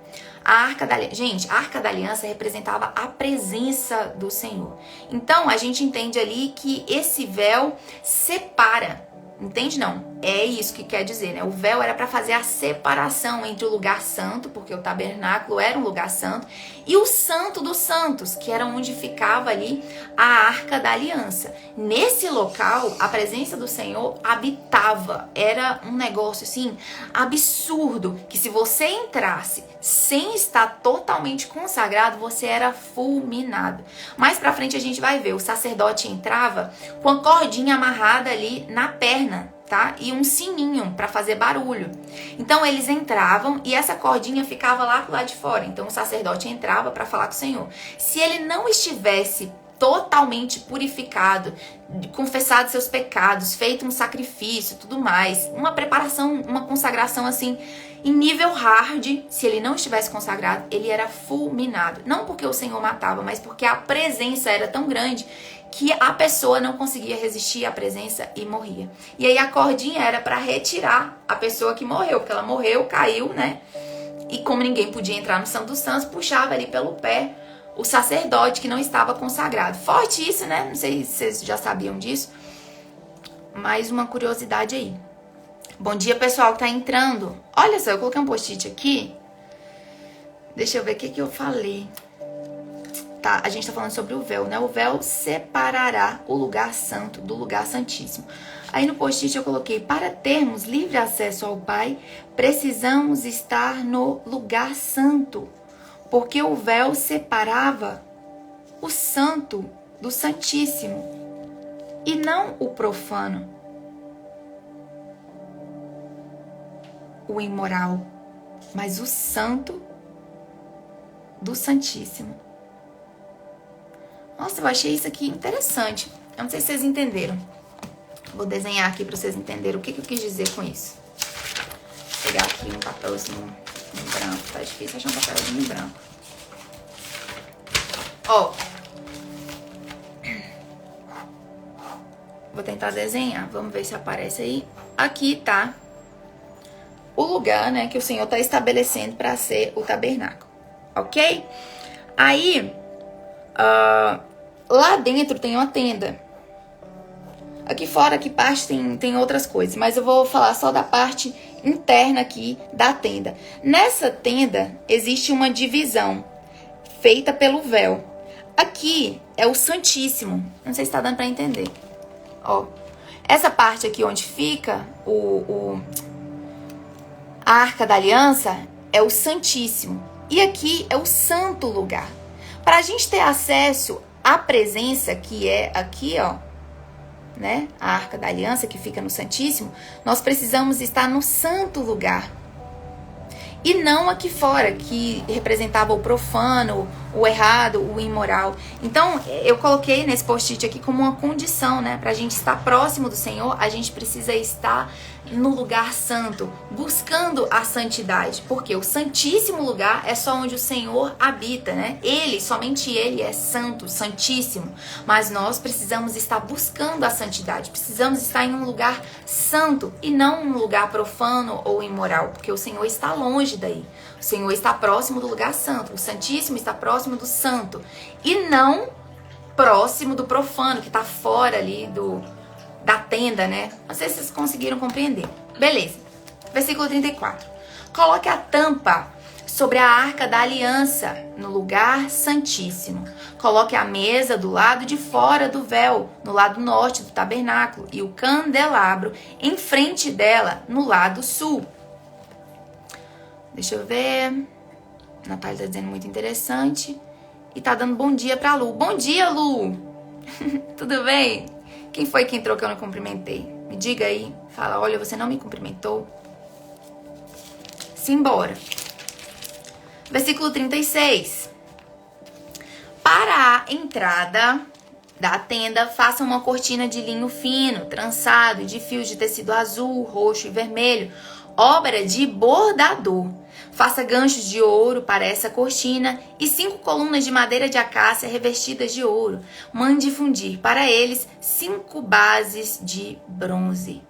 Gente, a Arca da Aliança representava a presença do Senhor. Então, a gente entende ali que esse véu separa. Entende? Não. É isso que quer dizer, né? O véu era para fazer a separação entre o lugar santo, porque o tabernáculo era um lugar santo, e o santo dos santos, que era onde ficava ali a Arca da Aliança. Nesse local, a presença do Senhor habitava. Era um negócio, assim, absurdo, que se você entrasse sem estar totalmente consagrado, você era fulminado. Mais pra frente a gente vai ver, o sacerdote entrava com a cordinha amarrada ali na perna, tá? E um sininho para fazer barulho. Então eles entravam e essa cordinha ficava lá do lado de fora. Então o sacerdote entrava para falar com o Senhor. Se ele não estivesse totalmente purificado, confessado seus pecados, feito um sacrifício, tudo mais. Uma preparação, uma consagração assim, em nível hard. Se ele não estivesse consagrado, ele era fulminado. Não porque o Senhor matava, mas porque a presença era tão grande que a pessoa não conseguia resistir à presença e morria. E aí a cordinha era para retirar a pessoa que morreu, porque ela morreu, caiu, né? E como ninguém podia entrar no Santo dos Santos, puxava ali pelo pé o sacerdote que não estava consagrado. Forte isso, né? Não sei se vocês já sabiam disso. Mais uma curiosidade aí. Bom dia, pessoal que tá entrando. Olha só, eu coloquei um post-it aqui. Deixa eu ver o que eu falei. Tá, a gente tá falando sobre o véu, né? O véu separará o lugar santo do lugar santíssimo. Aí no post-it eu coloquei: para termos livre acesso ao Pai, precisamos estar no lugar santo. Porque o véu separava o santo do santíssimo e não o profano, o imoral, mas o santo do santíssimo. Nossa, eu achei isso aqui interessante. Eu não sei se vocês entenderam. Vou desenhar aqui para vocês entenderem o que eu quis dizer com isso. Vou pegar aqui um papelzinho em branco. Tá difícil achar um papelzinho em branco. Ó. Vou tentar desenhar. Vamos ver se aparece aí. Aqui tá o lugar, né, que o Senhor tá estabelecendo para ser o tabernáculo. Ok? Aí, lá dentro tem uma tenda. Aqui fora, aqui parte tem outras coisas, mas eu vou falar só da parte interna aqui da tenda. Nessa tenda existe uma divisão feita pelo véu. Aqui é o Santíssimo. Não sei se tá dando para entender. Ó, essa parte aqui onde fica a Arca da Aliança é o Santíssimo. E aqui é o Santo Lugar. Para a gente ter acesso à presença que é aqui, ó, né? A Arca da Aliança que fica no Santíssimo, nós precisamos estar no Santo Lugar. E não aqui fora, que representava o profano, o errado, o imoral. Então, eu coloquei nesse post-it aqui como uma condição, né? Pra gente estar próximo do Senhor, a gente precisa estar no lugar santo, buscando a santidade. Porque o santíssimo lugar é só onde o Senhor habita, né? Ele, somente Ele é santo, santíssimo. Mas nós precisamos estar buscando a santidade. Precisamos estar em um lugar santo e não um lugar profano ou imoral. Porque o Senhor está longe daí. O Senhor está próximo do lugar santo. O Santíssimo está próximo do santo. E não próximo do profano, que está fora ali da tenda, né? Não sei se vocês conseguiram compreender. Beleza. Versículo 34. Coloque a tampa sobre a Arca da Aliança no lugar santíssimo. Coloque a mesa do lado de fora do véu, no lado norte do tabernáculo, e o candelabro em frente dela, no lado sul. Deixa eu ver. Natália tá dizendo muito interessante. E tá dando bom dia pra Lu. Bom dia, Lu! Tudo bem? Quem foi que entrou que eu não cumprimentei? Me diga aí. Fala, olha, você não me cumprimentou. Simbora. Versículo 36. Para a entrada da tenda, faça uma cortina de linho fino, trançado, de fios de tecido azul, roxo e vermelho, obra de bordador. Faça ganchos de ouro para essa cortina e 5 colunas de madeira de acácia revestidas de ouro. Mande fundir para eles 5 bases de bronze.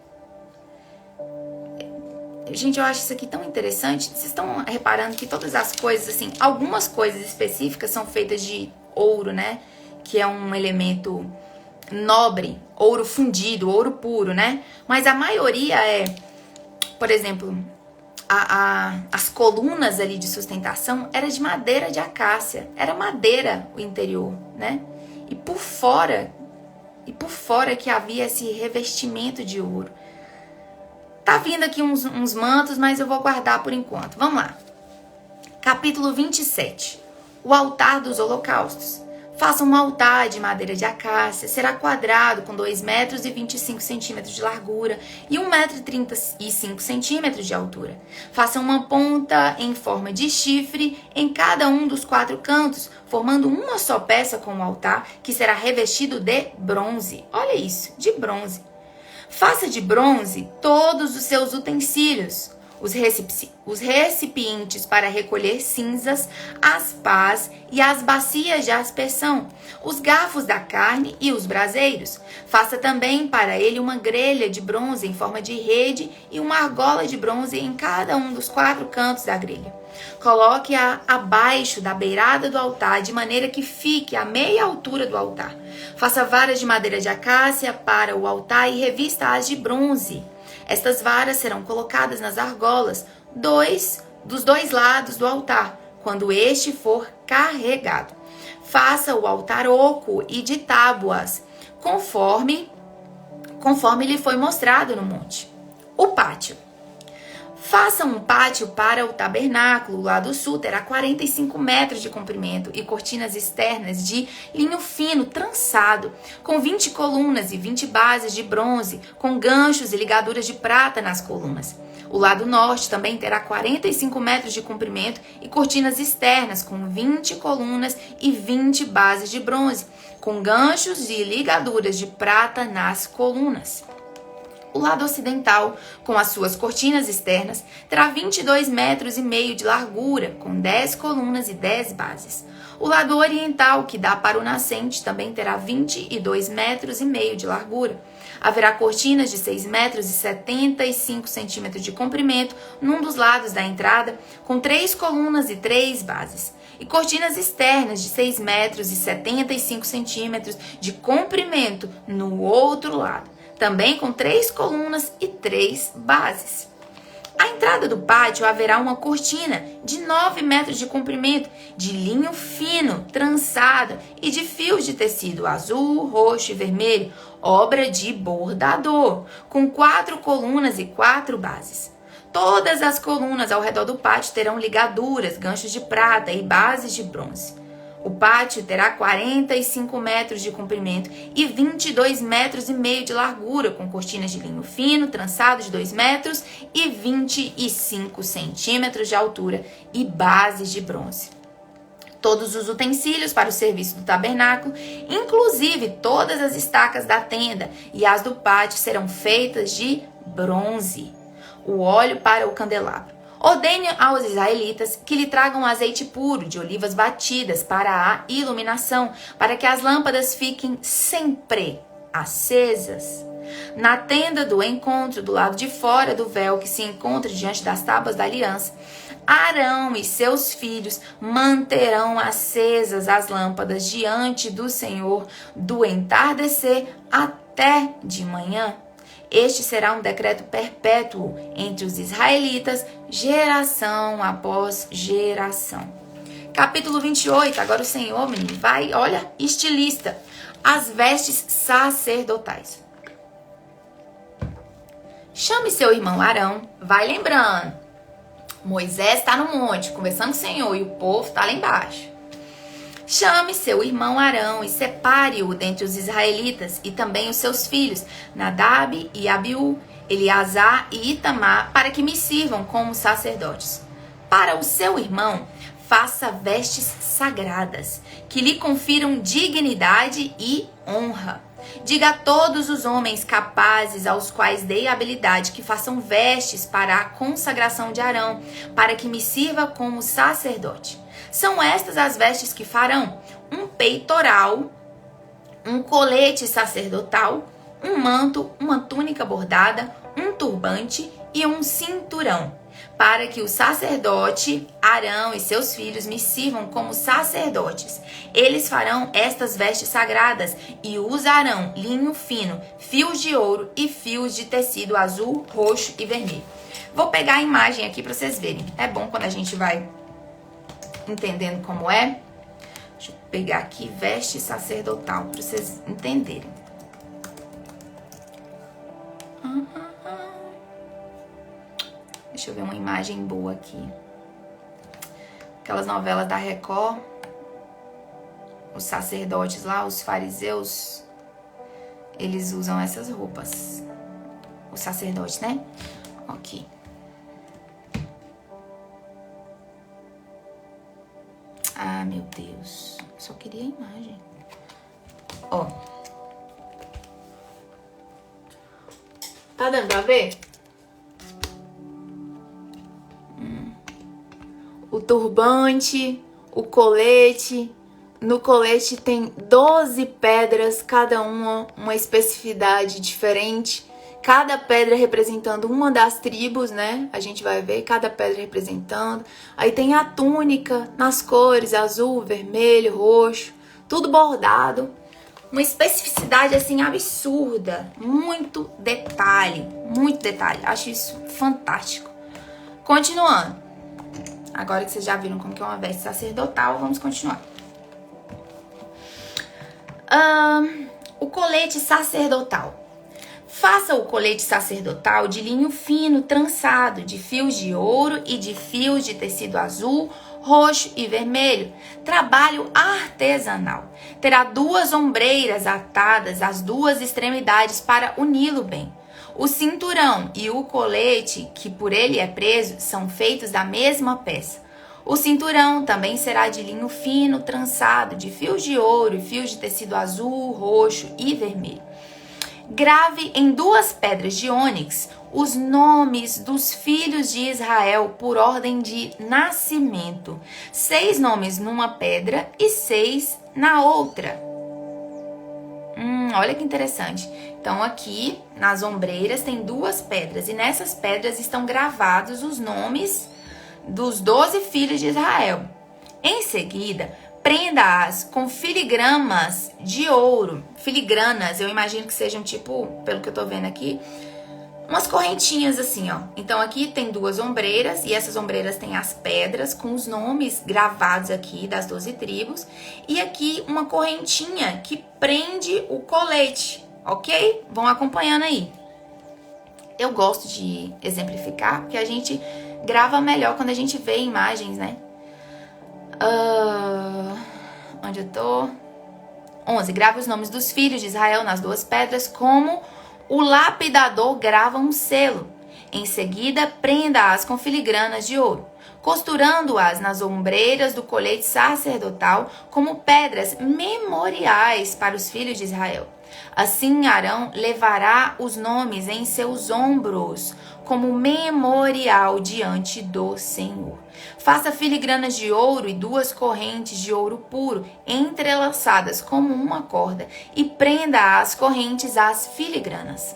Gente, eu acho isso aqui tão interessante. Vocês estão reparando que todas as coisas, assim, algumas coisas específicas são feitas de ouro, né? Que é um elemento nobre, ouro fundido, ouro puro, né? Mas a maioria é, por exemplo, as colunas ali de sustentação era de madeira de acácia. Era madeira o interior, né? E por fora que havia esse revestimento de ouro. Tá vindo aqui uns mantos, mas eu vou guardar por enquanto. Vamos lá. Capítulo 27. O altar dos holocaustos. Faça um altar de madeira de acácia, será quadrado com 2,25 metros de largura e 1,35 metros de altura. Faça uma ponta em forma de chifre em cada um dos 4 cantos, formando uma só peça com o altar, que será revestido de bronze. Olha isso, de bronze. Faça de bronze todos os seus utensílios, os recipientes para recolher cinzas, as pás e as bacias de aspersão, os garfos da carne e os braseiros. Faça também para ele uma grelha de bronze em forma de rede e uma argola de bronze em cada um dos 4 cantos da grelha. Coloque-a abaixo da beirada do altar, de maneira que fique à meia altura do altar. Faça varas de madeira de acácia para o altar e revista-as de bronze. Estas varas serão colocadas nas argolas dos dois lados do altar, quando este for carregado. Faça o altar oco e de tábuas, conforme lhe foi mostrado no monte. O pátio. Faça um pátio para o tabernáculo. O lado sul terá 45 metros de comprimento e cortinas externas de linho fino trançado, com 20 colunas e 20 bases de bronze, com ganchos e ligaduras de prata nas colunas. O lado norte também terá 45 metros de comprimento e cortinas externas, com 20 colunas e 20 bases de bronze, com ganchos e ligaduras de prata nas colunas. O lado ocidental, com as suas cortinas externas, terá 22 metros e meio de largura, com 10 colunas e 10 bases. O lado oriental, que dá para o nascente, também terá 22 metros e meio de largura. Haverá cortinas de 6 metros e 75 centímetros de comprimento num dos lados da entrada, com 3 colunas e 3 bases. E cortinas externas de 6 metros e 75 centímetros de comprimento no outro lado, também com 3 colunas e 3 bases. À entrada do pátio haverá uma cortina de 9 metros de comprimento, de linho fino, trançado e de fios de tecido azul, roxo e vermelho, obra de bordador, com 4 colunas e 4 bases. Todas as colunas ao redor do pátio terão ligaduras, ganchos de prata e bases de bronze. O pátio terá 45 metros de comprimento e 22 metros e meio de largura, com cortinas de linho fino, trançado de 2 metros e 25 centímetros de altura e bases de bronze. Todos os utensílios para o serviço do tabernáculo, inclusive todas as estacas da tenda e as do pátio, serão feitas de bronze. O óleo para o candelabro. Ordene aos israelitas que lhe tragam azeite puro de olivas batidas para a iluminação, para que as lâmpadas fiquem sempre acesas. Na tenda do encontro, do lado de fora do véu que se encontra diante das tábuas da aliança, Arão e seus filhos manterão acesas as lâmpadas diante do Senhor do entardecer até de manhã. Este será um decreto perpétuo entre os israelitas, geração após geração. Capítulo 28, agora o Senhor, menino, vai, olha, estilista, as vestes sacerdotais. Chame seu irmão Arão, vai lembrando, Moisés está no monte, conversando com o Senhor, e o povo está lá embaixo. Chame seu irmão Arão e separe-o dentre os israelitas e também os seus filhos, Nadab e Abiú, Eleazar e Itamar, para que me sirvam como sacerdotes. Para o seu irmão, faça vestes sagradas, que lhe confiram dignidade e honra. Diga a todos os homens capazes aos quais dei habilidade que façam vestes para a consagração de Arão, para que me sirva como sacerdote. São estas as vestes que farão: um peitoral, um colete sacerdotal, um manto, uma túnica bordada, um turbante e um cinturão, para que o sacerdote Arão e seus filhos me sirvam como sacerdotes. Eles farão estas vestes sagradas e usarão linho fino, fios de ouro e fios de tecido azul, roxo e vermelho. Vou pegar a imagem aqui para vocês verem. É bom quando a gente vai entendendo como é. Deixa eu pegar aqui veste sacerdotal para vocês entenderem. Deixa eu ver uma imagem boa aqui. Aquelas novelas da Record. os sacerdotes lá, os fariseus, eles usam essas roupas. Os sacerdotes, né? Aqui. Ah, meu Deus. Só queria a imagem. Ó. Tá dando pra ver? O turbante, o colete. No colete tem 12 pedras, cada uma especificidade diferente. Cada pedra representando uma das tribos, né? A gente vai ver cada pedra representando. Aí tem a túnica nas cores azul, vermelho, roxo. Tudo bordado. Uma especificidade assim absurda. Muito detalhe. Muito detalhe. Acho isso fantástico. Continuando. Agora que vocês já viram como que é uma veste sacerdotal, vamos continuar. O colete sacerdotal. Faça o colete sacerdotal de linho fino, trançado, de fios de ouro e de fios de tecido azul, roxo e vermelho. Trabalho artesanal. Terá 2 ombreiras atadas às 2 extremidades para uni-lo bem. O cinturão e o colete, que por ele é preso, são feitos da mesma peça. O cinturão também será de linho fino, trançado, de fios de ouro e fios de tecido azul, roxo e vermelho. Grave em 2 pedras de ônix os nomes dos filhos de Israel por ordem de nascimento. 6 nomes numa pedra e 6 na outra. Olha que interessante. Então aqui nas ombreiras tem 2 pedras e nessas pedras estão gravados os nomes dos 12 filhos de Israel. Em seguida, prenda-as com filigramas de ouro. Filigranas, eu imagino que sejam tipo, pelo que eu tô vendo aqui, umas correntinhas assim, ó. Então aqui tem 2 ombreiras e essas ombreiras têm as pedras com os nomes gravados aqui das 12 tribos. E aqui uma correntinha que prende o colete, ok? Vão acompanhando aí. Eu gosto de exemplificar porque a gente grava melhor quando a gente vê imagens, né? Onde eu tô? 11. Grava os nomes dos filhos de Israel nas 2 pedras, como o lapidador grava um selo. Em seguida, prenda-as com filigranas de ouro, costurando-as nas ombreiras do colete sacerdotal como pedras memoriais para os filhos de Israel. Assim, Arão levará os nomes em seus ombros como memorial diante do Senhor. Faça filigranas de ouro e 2 correntes de ouro puro entrelaçadas como uma corda e prenda as correntes às filigranas.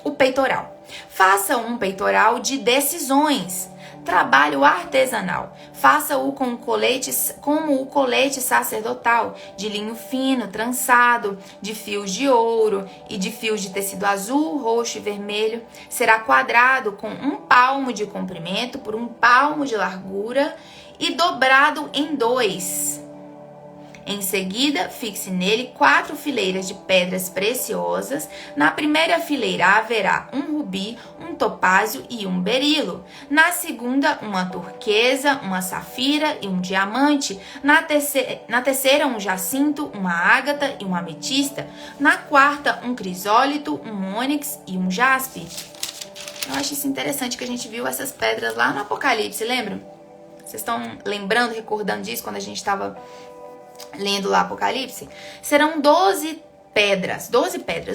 O peitoral. Faça um peitoral de decisões. Trabalho artesanal. Faça-o como o colete sacerdotal, de linho fino, trançado, de fios de ouro e de fios de tecido azul, roxo e vermelho. Será quadrado com 1 palmo de comprimento por 1 palmo de largura e dobrado em 2. Em seguida, fixe nele 4 fileiras de pedras preciosas. Na primeira fileira haverá um rubi, um topázio e um berilo. Na segunda, uma turquesa, uma safira e um diamante. Na terceira, um jacinto, uma ágata e uma ametista. Na quarta, um crisólito, um ônix e um jaspe. Eu acho isso interessante que a gente viu essas pedras lá no Apocalipse, lembram? Vocês estão lembrando, recordando disso quando a gente estava lendo lá Apocalipse? Serão 12 pedras,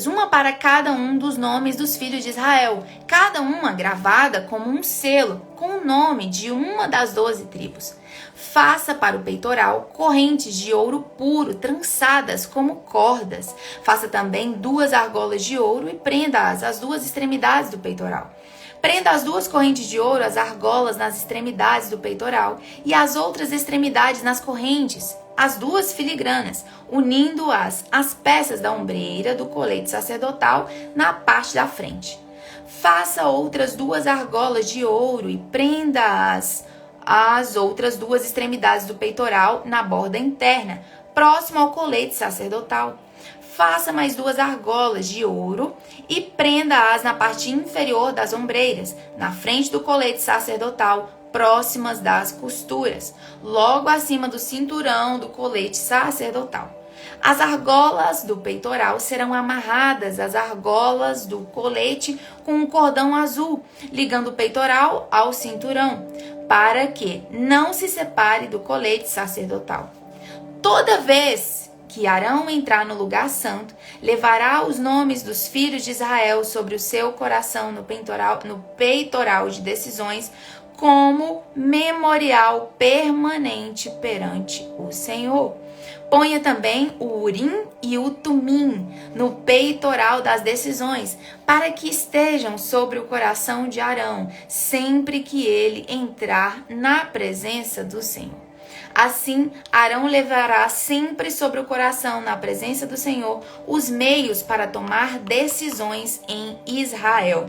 uma para cada um dos nomes dos filhos de Israel, cada uma gravada como um selo, com o nome de uma das 12 tribos. Faça para o peitoral correntes de ouro puro, trançadas como cordas. Faça também 2 argolas de ouro e prenda-as às 2 extremidades do peitoral. Prenda as 2 correntes de ouro, as argolas nas extremidades do peitoral e as outras extremidades nas correntes, as 2 filigranas, unindo-as às peças da ombreira do colete sacerdotal na parte da frente. Faça outras 2 argolas de ouro e prenda-as às outras 2 extremidades do peitoral na borda interna, próximo ao colete sacerdotal. Faça mais 2 argolas de ouro e prenda-as na parte inferior das ombreiras, na frente do colete sacerdotal, próximas das costuras, logo acima do cinturão do colete sacerdotal. As argolas do peitoral serão amarradas às argolas do colete com um cordão azul, ligando o peitoral ao cinturão, para que não se separe do colete sacerdotal. Toda vez que Arão entrar no lugar santo, levará os nomes dos filhos de Israel sobre o seu coração no peitoral de decisões, como memorial permanente perante o Senhor. Ponha também o Urim e o Tumim no peitoral das decisões, para que estejam sobre o coração de Arão, sempre que ele entrar na presença do Senhor. Assim, Arão levará sempre sobre o coração, na presença do Senhor, os meios para tomar decisões em Israel.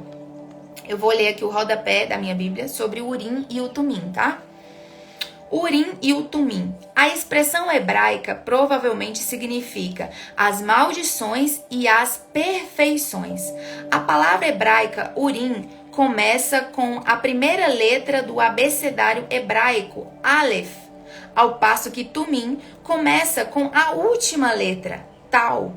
Eu vou ler aqui o rodapé da minha Bíblia sobre o Urim e o Tumim, tá? Urim e o Tumim. A expressão hebraica provavelmente significa as maldições e as perfeições. A palavra hebraica Urim começa com a primeira letra do abecedário hebraico, Aleph, ao passo que Tumim começa com a última letra, Tal.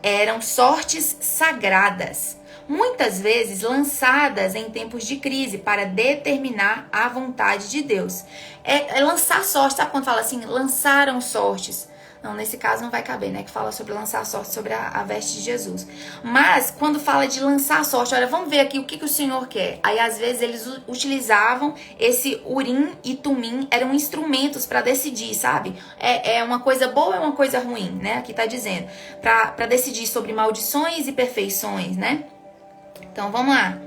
Eram sortes sagradas, muitas vezes lançadas em tempos de crise para determinar a vontade de Deus. É lançar sortes, sabe quando fala assim, lançaram sortes? Não, nesse caso não vai caber, né? Que fala sobre lançar sorte, sobre a veste de Jesus. Mas, quando fala de lançar sorte, olha, vamos ver aqui o que o Senhor quer. Aí, às vezes, eles utilizavam esse Urim e Tumim, eram instrumentos para decidir, sabe? É uma coisa boa ou é uma coisa ruim, né? Aqui tá dizendo. Para decidir sobre maldições e perfeições, né? Então, vamos lá.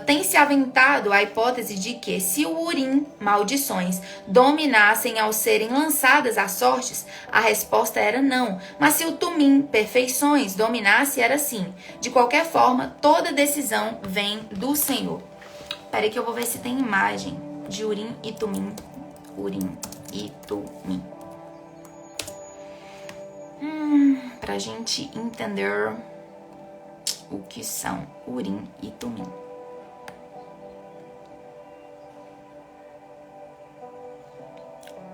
Tem se aventado a hipótese de que se o Urim, maldições, dominassem ao serem lançadas as sortes, a resposta era não. Mas se o Tumim, perfeições, dominasse, era sim. De qualquer forma, toda decisão vem do Senhor. Peraí que eu vou ver se tem imagem de Urim e Tumim. Urim e Tumim. Pra gente entender o que são Urim e Tumim.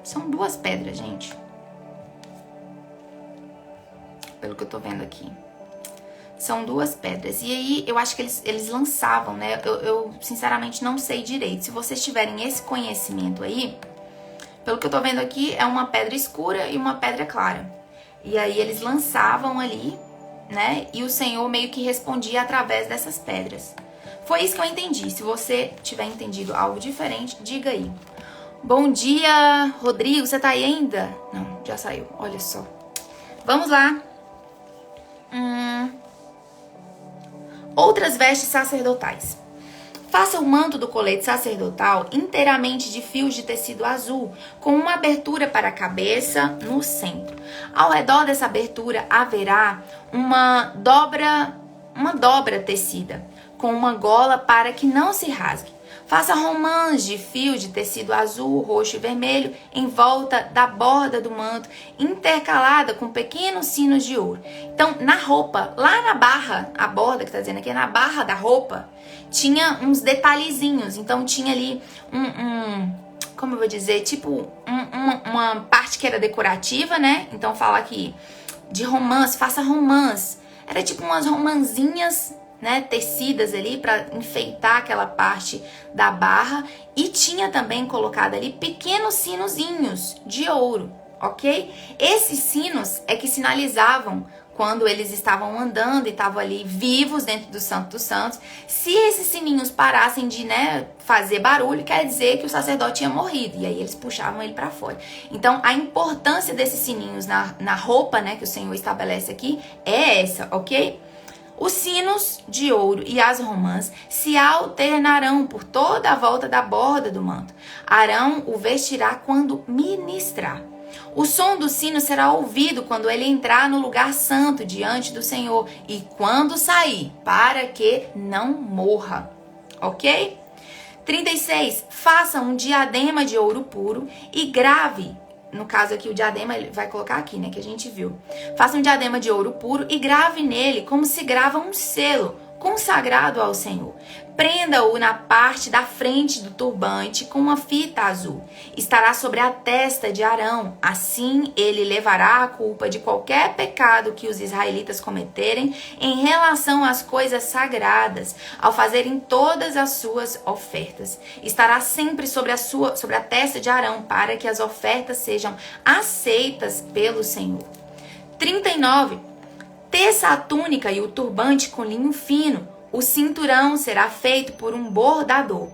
São duas pedras, gente. Pelo que eu tô vendo aqui. São duas pedras. E aí, eu acho que eles lançavam, né? Eu sinceramente não sei direito. Se vocês tiverem esse conhecimento aí, pelo que eu tô vendo aqui, é uma pedra escura e uma pedra clara. E aí, eles lançavam ali, né? E o Senhor meio que respondia através dessas pedras. Foi isso que eu entendi. Se você tiver entendido algo diferente, diga aí. Bom dia, Rodrigo. Você tá aí ainda? Não, já saiu. Olha só. Vamos lá. Outras vestes sacerdotais. Faça o manto do colete sacerdotal inteiramente de fios de tecido azul, com uma abertura para a cabeça no centro. Ao redor dessa abertura haverá uma dobra tecida, com uma gola para que não se rasgue. Faça romãs de fio de tecido azul, roxo e vermelho em volta da borda do manto, intercalada com pequenos sinos de ouro. Então, na roupa, lá na barra, a borda que está dizendo aqui, na barra da roupa, tinha uns detalhezinhos. Então, tinha ali como eu vou dizer, tipo uma parte que era decorativa, né? Então, fala aqui de romãs, faça romãs. Era tipo umas romãzinhas, né, tecidas ali para enfeitar aquela parte da barra, e tinha também colocado ali pequenos sinozinhos de ouro, ok? Esses sinos é que sinalizavam quando eles estavam andando e estavam ali vivos dentro do Santo dos Santos. Se esses sininhos parassem de, né, fazer barulho, quer dizer que o sacerdote tinha morrido, e aí eles puxavam ele para fora. Então, a importância desses sininhos na roupa, né, que o Senhor estabelece aqui é essa, ok? Os sinos de ouro e as romãs se alternarão por toda a volta da borda do manto. Arão o vestirá quando ministrar. O som do sino será ouvido quando ele entrar no lugar santo diante do Senhor e quando sair, para que não morra. Ok? 36. Faça um diadema de ouro puro e grave. No caso aqui, o diadema, ele vai colocar aqui, né, que a gente viu. Faça um diadema de ouro puro e grave nele como se grava um selo, consagrado ao Senhor. Prenda-o na parte da frente do turbante com uma fita azul. Estará sobre a testa de Arão. Assim ele levará a culpa de qualquer pecado que os israelitas cometerem em relação às coisas sagradas, ao fazerem todas as suas ofertas. Estará sempre sobre a testa de Arão, para que as ofertas sejam aceitas pelo Senhor. 39. Teça a túnica e o turbante com linho fino. O cinturão será feito por um bordador.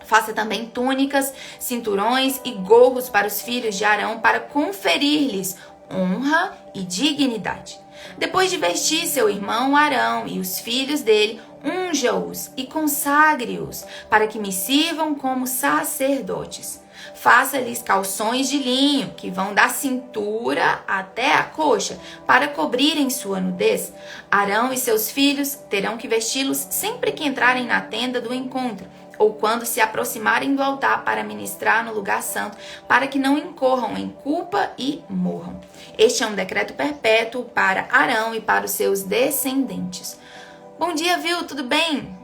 Faça também túnicas, cinturões e gorros para os filhos de Arão, para conferir-lhes honra e dignidade. Depois de vestir seu irmão Arão e os filhos dele, unja-os e consagre-os, para que me sirvam como sacerdotes. Faça-lhes calções de linho, que vão da cintura até a coxa, para cobrirem sua nudez. Arão e seus filhos terão que vesti-los sempre que entrarem na tenda do encontro, ou quando se aproximarem do altar para ministrar no lugar santo, para que não incorram em culpa e morram. Este é um decreto perpétuo para Arão e para os seus descendentes. Bom dia, viu? Tudo bem?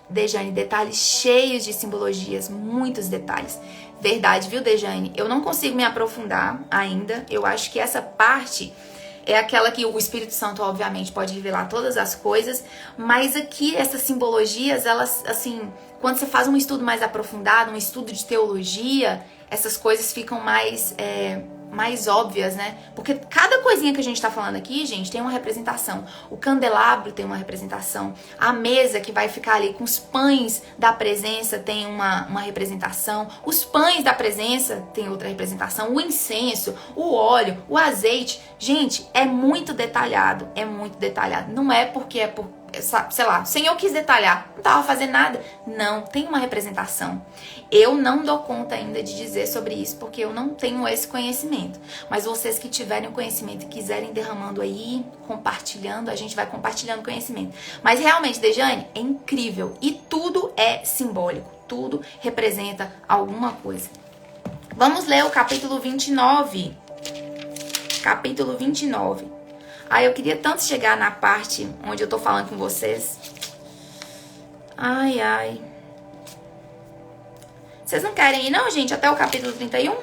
Dejane, detalhes cheios de simbologias, muitos detalhes. Verdade, viu, Dejane? Eu não consigo me aprofundar ainda. Eu acho que essa parte é aquela que o Espírito Santo, obviamente, pode revelar todas as coisas. Mas aqui, essas simbologias, elas, assim, quando você faz um estudo mais aprofundado, um estudo de teologia, essas coisas ficam mais óbvias, né? Porque cada coisinha que a gente tá falando aqui, gente, tem uma representação. O candelabro tem uma representação. A mesa que vai ficar ali com os pães da presença tem uma representação. Os pães da presença tem outra representação. O incenso, o óleo, o azeite. Gente, é muito detalhado. É muito detalhado. Não é porque é por... sei lá, o Senhor quis detalhar, não estava fazendo nada. Não, tem uma representação. Eu não dou conta ainda de dizer sobre isso, porque eu não tenho esse conhecimento. Mas vocês que tiverem o conhecimento e quiserem derramando aí, compartilhando, a gente vai compartilhando conhecimento. Mas realmente, Dejane, é incrível. E tudo é simbólico. Tudo representa alguma coisa. Vamos ler o capítulo 29. Capítulo 29. Eu queria tanto chegar na parte onde eu tô falando com vocês. Ai. Vocês não querem ir não, gente, até o capítulo 31?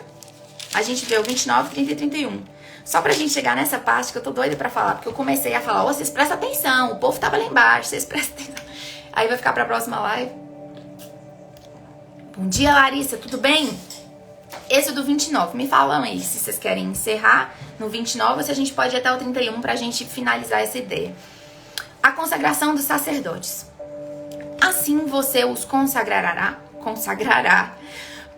A gente vê o 29, 30 e 31. Só pra gente chegar nessa parte que eu tô doida pra falar. Porque eu comecei a falar, vocês prestam atenção. O povo tava lá embaixo, vocês prestam atenção. Aí vai ficar pra próxima live. Bom dia, Larissa, tudo bem? Esse é do 29. Me falam aí se vocês querem encerrar no 29 ou se a gente pode ir até o 31 pra gente finalizar essa ideia. A consagração dos sacerdotes. Assim você os consagrará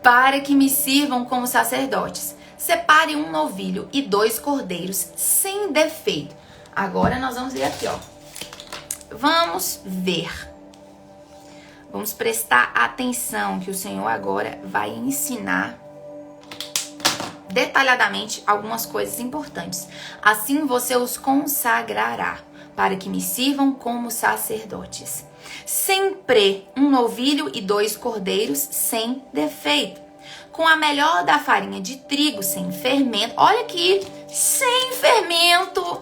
para que me sirvam como sacerdotes. Separe um novilho e 2 cordeiros sem defeito. Agora nós vamos ver aqui, ó. Vamos ver. Vamos prestar atenção que o Senhor agora vai ensinar detalhadamente algumas coisas importantes. Assim você os consagrará para que me sirvam como sacerdotes. Sempre um novilho e 2 cordeiros sem defeito. Com a melhor da farinha de trigo sem fermento. Olha aqui, sem fermento.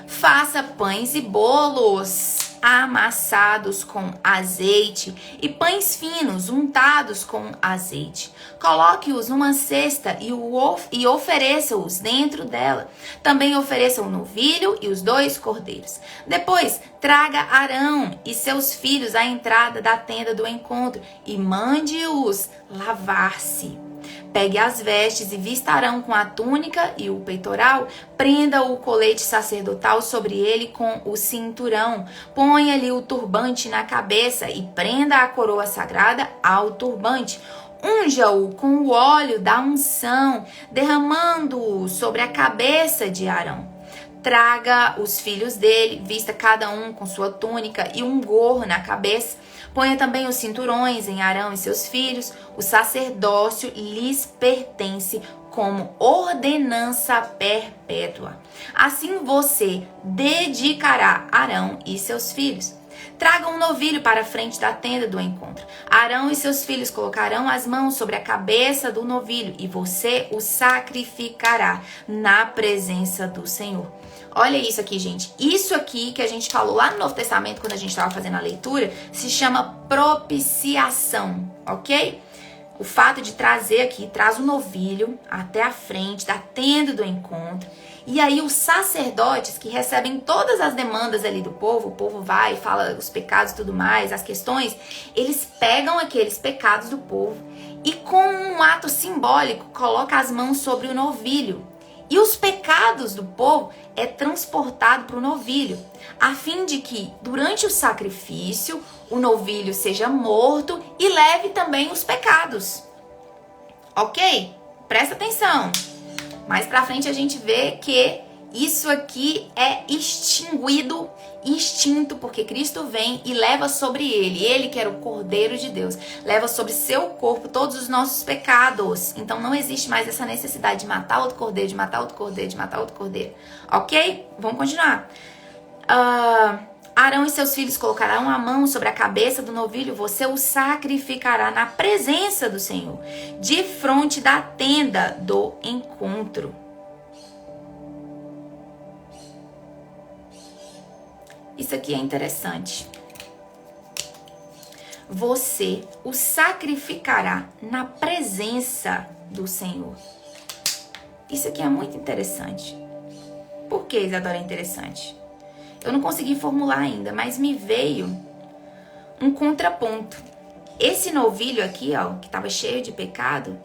Faça pães e bolos amassados com azeite e pães finos untados com azeite. Coloque-os numa cesta e ofereça-os dentro dela. Também ofereça o novilho e os 2 cordeiros. Depois, traga Arão e seus filhos à entrada da tenda do encontro e mande-os lavar-se. Pegue as vestes e vista Arão com a túnica e o peitoral. Prenda o colete sacerdotal sobre ele com o cinturão. Ponha-lhe o turbante na cabeça e prenda a coroa sagrada ao turbante. Unja-o com o óleo da unção, derramando-o sobre a cabeça de Arão. Traga os filhos dele, vista cada um com sua túnica e um gorro na cabeça. Ponha também os cinturões em Arão e seus filhos. O sacerdócio lhes pertence como ordenança perpétua. Assim você dedicará Arão e seus filhos. Traga um novilho para a frente da tenda do encontro. Arão e seus filhos colocarão as mãos sobre a cabeça do novilho e você o sacrificará na presença do Senhor. Olha isso aqui, gente. Isso aqui que a gente falou lá no Novo Testamento, quando a gente estava fazendo a leitura, se chama propiciação, ok? O fato de trazer aqui, traz o novilho até a frente da tenda do encontro. E aí os sacerdotes que recebem todas as demandas ali do povo, o povo vai, fala os pecados e tudo mais, as questões, eles pegam aqueles pecados do povo e com um ato simbólico coloca as mãos sobre o novilho. E os pecados do povo é transportado para o novilho, a fim de que durante o sacrifício o novilho seja morto e leve também os pecados. Ok? Presta atenção. Mais pra frente a gente vê que isso aqui é extinguido, extinto, porque Cristo vem e leva sobre ele. Ele, que era o Cordeiro de Deus, leva sobre seu corpo todos os nossos pecados. Então não existe mais essa necessidade de matar outro cordeiro, de matar outro cordeiro, de matar outro cordeiro. Ok? Vamos continuar. Arão e seus filhos colocarão a mão sobre a cabeça do novilho, você o sacrificará na presença do Senhor, de frente da tenda do encontro. Isso aqui é interessante. Você o sacrificará na presença do Senhor. Isso aqui é muito interessante. Por que, Isadora, é interessante? Eu não consegui formular ainda, mas me veio um contraponto. Esse novilho aqui, ó, que estava cheio de pecado,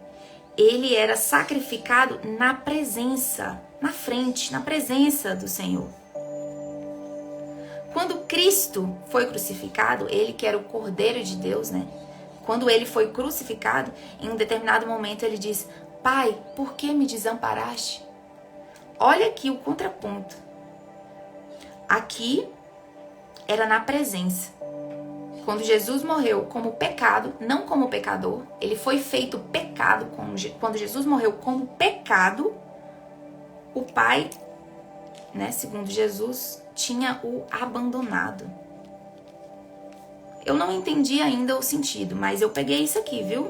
ele era sacrificado na presença, na frente, na presença do Senhor. Quando Cristo foi crucificado, ele que era o Cordeiro de Deus, né? Quando ele foi crucificado, em um determinado momento ele diz: Pai, por que me desamparaste? Olha aqui o contraponto. Aqui era na presença. Quando Jesus morreu como pecado, não como pecador, ele foi feito pecado. Quando Jesus morreu como pecado, o Pai, né, segundo Jesus, tinha o abandonado. Eu não entendi ainda o sentido, mas eu peguei isso aqui, viu?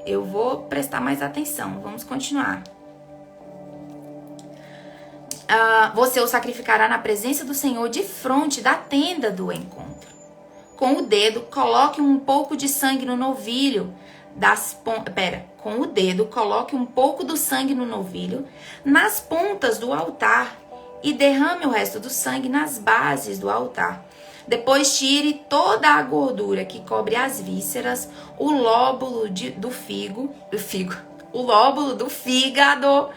Eu vou prestar mais atenção. Vamos continuar. Você o sacrificará na presença do Senhor de frente da tenda do encontro. Com o dedo, coloque um pouco de sangue no novilho com o dedo, coloque um pouco do sangue no novilho nas pontas do altar e derrame o resto do sangue nas bases do altar. Depois tire toda a gordura que cobre as vísceras, o lóbulo do fígado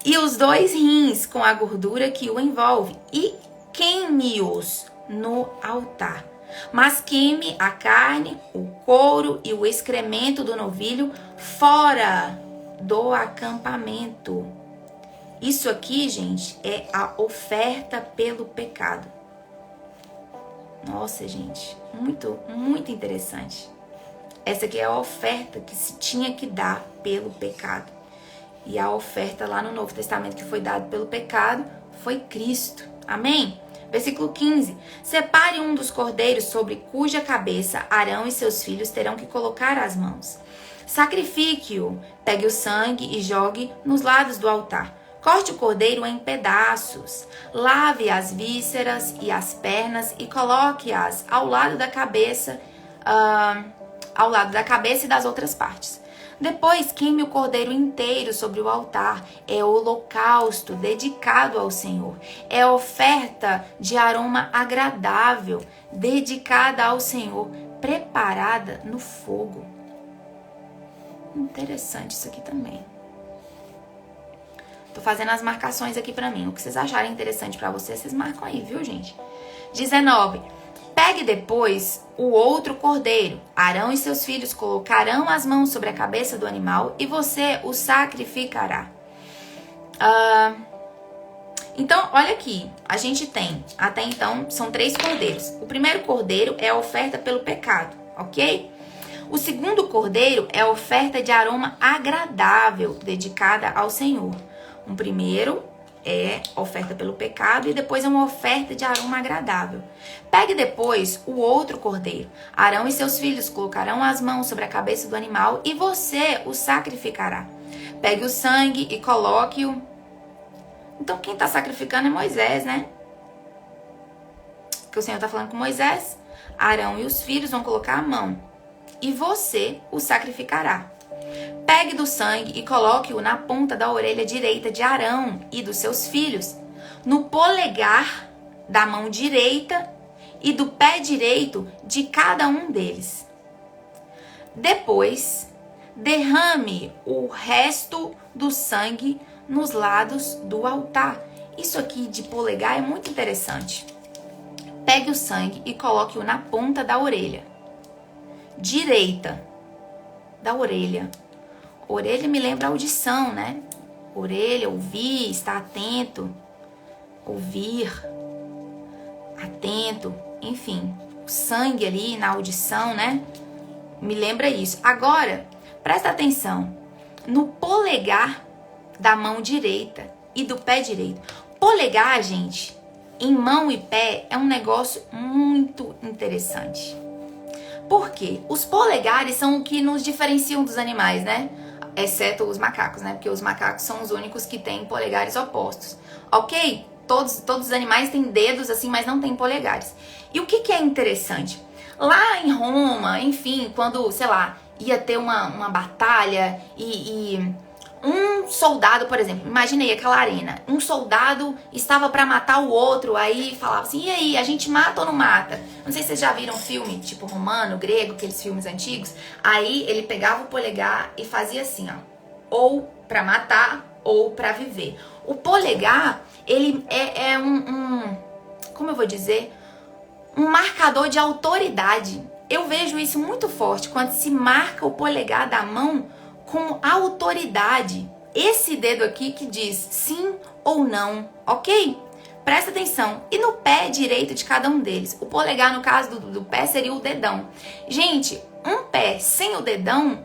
e os 2 rins com a gordura que o envolve e queime-os no altar. Mas queime a carne, o couro e o excremento do novilho fora do acampamento. Isso aqui, gente, é a oferta pelo pecado. Nossa, gente, muito, muito interessante. Essa aqui é a oferta que se tinha que dar pelo pecado. E a oferta lá no Novo Testamento que foi dada pelo pecado foi Cristo. Amém? Versículo 15. Separe um dos cordeiros sobre cuja cabeça Arão e seus filhos terão que colocar as mãos. Sacrifique-o, pegue o sangue e jogue nos lados do altar. Corte o cordeiro em pedaços. Lave as vísceras e as pernas e coloque-as ao lado da cabeça e das outras partes. Depois, queime o cordeiro inteiro sobre o altar. É holocausto dedicado ao Senhor. É oferta de aroma agradável, dedicada ao Senhor, preparada no fogo. Interessante isso aqui também. Tô fazendo as marcações aqui pra mim. O que vocês acharem interessante pra vocês, vocês marcam aí, viu, gente? 19. Pegue depois o outro cordeiro. Arão e seus filhos colocarão as mãos sobre a cabeça do animal e você o sacrificará. Então, olha aqui. A gente tem, até então, são 3 cordeiros. O primeiro cordeiro é a oferta pelo pecado, ok? O segundo cordeiro é a oferta de aroma agradável, dedicada ao Senhor. Um primeiro é oferta pelo pecado e depois é uma oferta de aroma agradável. Pegue depois o outro cordeiro. Arão e seus filhos colocarão as mãos sobre a cabeça do animal e você o sacrificará. Pegue o sangue e coloque-o Então quem está sacrificando é Moisés, né? Que o Senhor está falando com Moisés. Arão e os filhos vão colocar a mão. E você o sacrificará. Pegue do sangue e coloque-o na ponta da orelha direita de Arão e dos seus filhos, no polegar da mão direita e do pé direito de cada um deles. Depois, derrame o resto do sangue nos lados do altar. Isso aqui de polegar é muito interessante. Pegue o sangue e coloque-o na ponta da orelha direita da orelha. Orelha me lembra audição, né? Orelha, ouvir, estar atento, ouvir, atento, enfim, o sangue ali na audição, né? Me lembra isso. Agora, presta atenção no polegar da mão direita e do pé direito. Polegar, gente, em mão e pé é um negócio muito interessante. Por quê? Os polegares são o que nos diferenciam dos animais, né? Exceto os macacos, né? Porque os macacos são os únicos que têm polegares opostos. Ok? Todos os animais têm dedos assim, mas não têm polegares. E o que é interessante? Lá em Roma, enfim, quando, sei lá, ia ter uma batalha e um soldado, por exemplo, imagina aí aquela arena. Um soldado estava para matar o outro, aí falava assim, e aí, a gente mata ou não mata? Não sei se vocês já viram filme, tipo romano, grego, aqueles filmes antigos. Aí ele pegava o polegar e fazia assim, ó. Ou para matar ou para viver. O polegar, ele é como eu vou dizer? Um marcador de autoridade. Eu vejo isso muito forte quando se marca o polegar da mão com autoridade. Esse dedo aqui que diz sim ou não, ok? Presta atenção. E no pé direito de cada um deles. O polegar, no caso do pé, seria o dedão. Gente, um pé sem o dedão,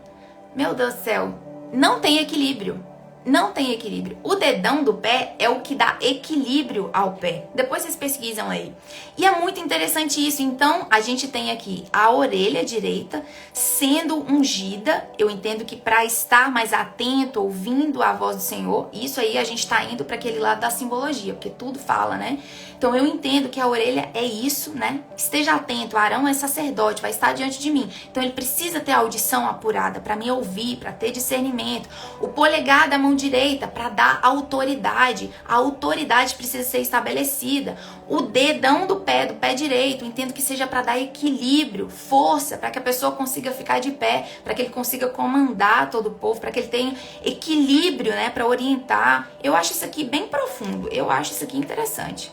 meu Deus do céu, não tem equilíbrio. Não tem equilíbrio. O dedão do pé é o que dá equilíbrio ao pé. Depois vocês pesquisam aí. E é muito interessante isso. Então, a gente tem aqui a orelha direita sendo ungida. Eu entendo que para estar mais atento, ouvindo a voz do Senhor, isso aí a gente está indo para aquele lado da simbologia, porque tudo fala, né? Então, eu entendo que a orelha é isso, né? Esteja atento. Arão é sacerdote, vai estar diante de mim. Então, ele precisa ter a audição apurada para me ouvir, para ter discernimento. O polegar da mão direita para dar autoridade. A autoridade precisa ser estabelecida. O dedão do pé direito, entendo que seja para dar equilíbrio, força, para que a pessoa consiga ficar de pé, para que ele consiga comandar todo o povo, para que ele tenha equilíbrio, né, para orientar. Eu acho isso aqui bem profundo. Eu acho isso aqui interessante.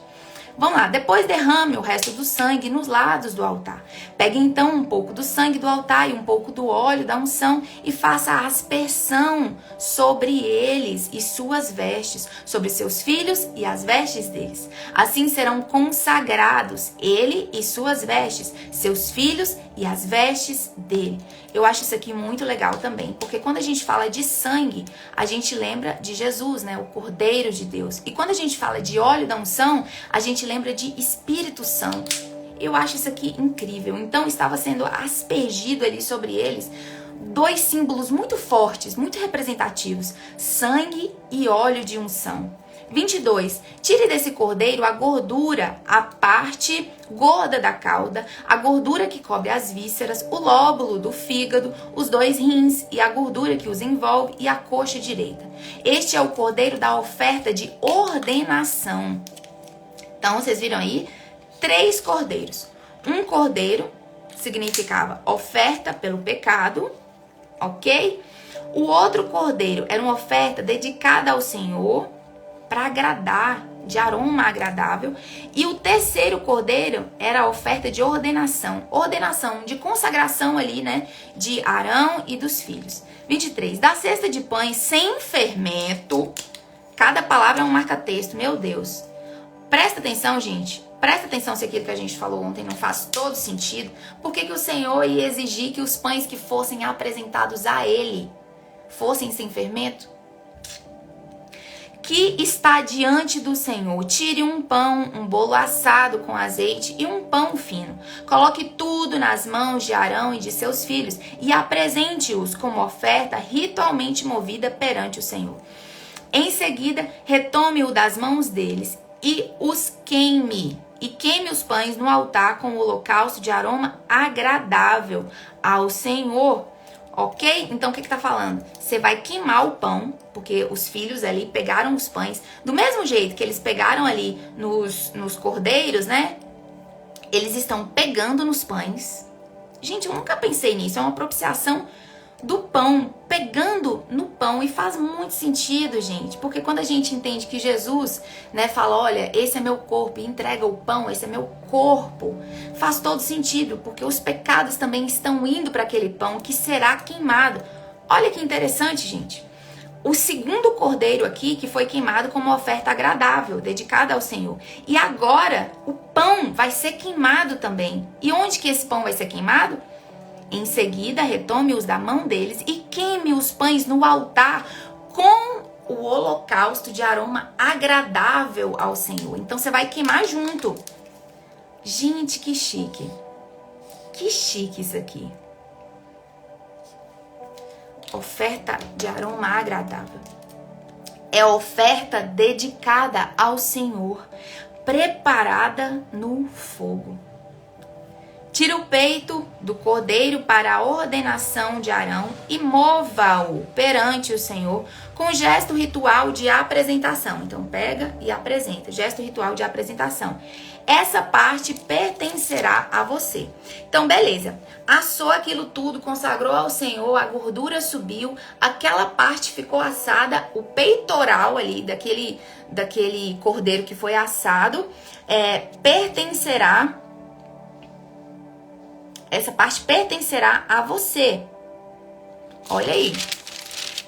Vamos lá, depois derrame o resto do sangue nos lados do altar. Pegue então um pouco do sangue do altar e um pouco do óleo da unção e faça a aspersão sobre eles e suas vestes, sobre seus filhos e as vestes deles. Assim serão consagrados ele e suas vestes, seus filhos e as vestes dele. Eu acho isso aqui muito legal também, porque quando a gente fala de sangue, a gente lembra de Jesus, né, o Cordeiro de Deus. E quando a gente fala de óleo da unção, a gente lembra de Espírito Santo. Eu acho isso aqui incrível. Então estava sendo aspergido ali sobre eles dois símbolos muito fortes, muito representativos: sangue e óleo de unção. 22. Tire desse cordeiro a gordura, a parte gorda da cauda, a gordura que cobre as vísceras, o lóbulo do fígado, os 2 rins e a gordura que os envolve e a coxa direita. Este é o cordeiro da oferta de ordenação. Então, vocês viram aí? 3 cordeiros. Um cordeiro significava oferta pelo pecado, ok? O outro cordeiro era uma oferta dedicada ao Senhor, para agradar, de aroma agradável. E o terceiro cordeiro era a oferta de ordenação. Ordenação, de consagração ali, né? De Arão e dos filhos. 23. Da cesta de pães sem fermento. Cada palavra é um marca-texto, meu Deus. Presta atenção, gente. Presta atenção se aquilo que a gente falou ontem não faz todo sentido. Por que o Senhor ia exigir que os pães que fossem apresentados a Ele fossem sem fermento? Que está diante do Senhor. Tire um pão, um bolo assado com azeite e um pão fino. Coloque tudo nas mãos de Arão e de seus filhos e apresente-os como oferta ritualmente movida perante o Senhor. Em seguida, retome-o das mãos deles e os queime. E queime os pães no altar com o holocausto de aroma agradável ao Senhor. Ok? Então, o que tá falando? Você vai queimar o pão, porque os filhos ali pegaram os pães. Do mesmo jeito que eles pegaram ali nos cordeiros, né? Eles estão pegando nos pães. Gente, eu nunca pensei nisso. É uma propiciação do pão, pegando no pão. E faz muito sentido, gente. Porque quando a gente entende que Jesus, né, fala, olha, esse é meu corpo, e entrega o pão, esse é meu corpo, faz todo sentido. Porque os pecados também estão indo para aquele pão que será queimado. Olha que interessante, gente. O segundo cordeiro aqui que foi queimado como uma oferta agradável, dedicada ao Senhor. E agora o pão vai ser queimado também. E onde que esse pão vai ser queimado? Em seguida, retome-os da mão deles e queime os pães no altar com o holocausto de aroma agradável ao Senhor. Então você vai queimar junto. Gente, que chique. Que chique isso aqui. Oferta de aroma agradável. É oferta dedicada ao Senhor, preparada no fogo. Tira o peito do cordeiro para a ordenação de Arão e mova-o perante o Senhor com gesto ritual de apresentação. Então pega e apresenta, gesto ritual de apresentação. Essa parte pertencerá a você. Então, beleza. Assou aquilo tudo, consagrou ao Senhor, a gordura subiu, aquela parte ficou assada, o peitoral ali daquele cordeiro que foi assado, pertencerá. Essa parte pertencerá a você. Olha aí.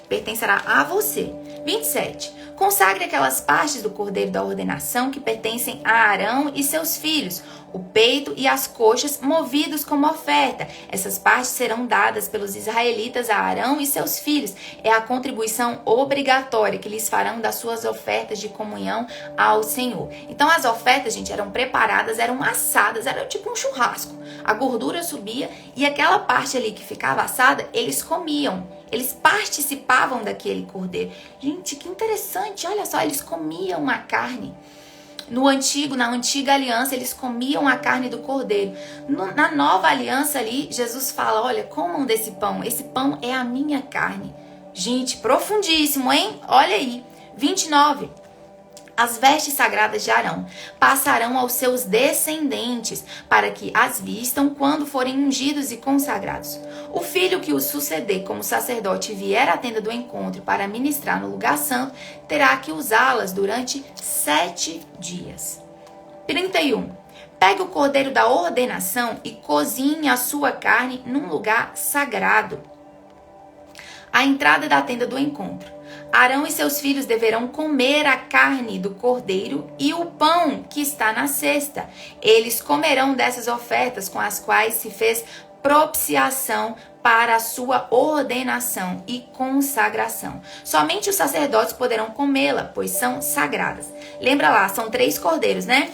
Pertencerá a você. 27. Consagre aquelas partes do cordeiro da ordenação que pertencem a Arão e seus filhos, o peito e as coxas movidos como oferta. Essas partes serão dadas pelos israelitas a Arão e seus filhos. É a contribuição obrigatória que lhes farão das suas ofertas de comunhão ao Senhor. Então as ofertas, gente, eram preparadas, eram assadas, era tipo um churrasco. A gordura subia e aquela parte ali que ficava assada, eles comiam. Eles participavam daquele cordeiro. Gente, que interessante. Olha só, eles comiam a carne. Na antiga aliança, eles comiam a carne do cordeiro. Na nova aliança ali, Jesus fala, olha, comam desse pão. Esse pão é a minha carne. Gente, profundíssimo, hein? Olha aí. 29. As vestes sagradas de Arão passarão aos seus descendentes, para que as vistam quando forem ungidos e consagrados. O filho que o suceder como sacerdote vier à tenda do encontro para ministrar no lugar santo, terá que usá-las durante 7 dias. 31. Pegue o cordeiro da ordenação e cozinhe a sua carne num lugar sagrado, à entrada da tenda do encontro. Arão e seus filhos deverão comer a carne do cordeiro e o pão que está na cesta. Eles comerão dessas ofertas com as quais se fez propiciação para a sua ordenação e consagração. Somente os sacerdotes poderão comê-la, pois são sagradas. Lembra lá, são 3 cordeiros, né?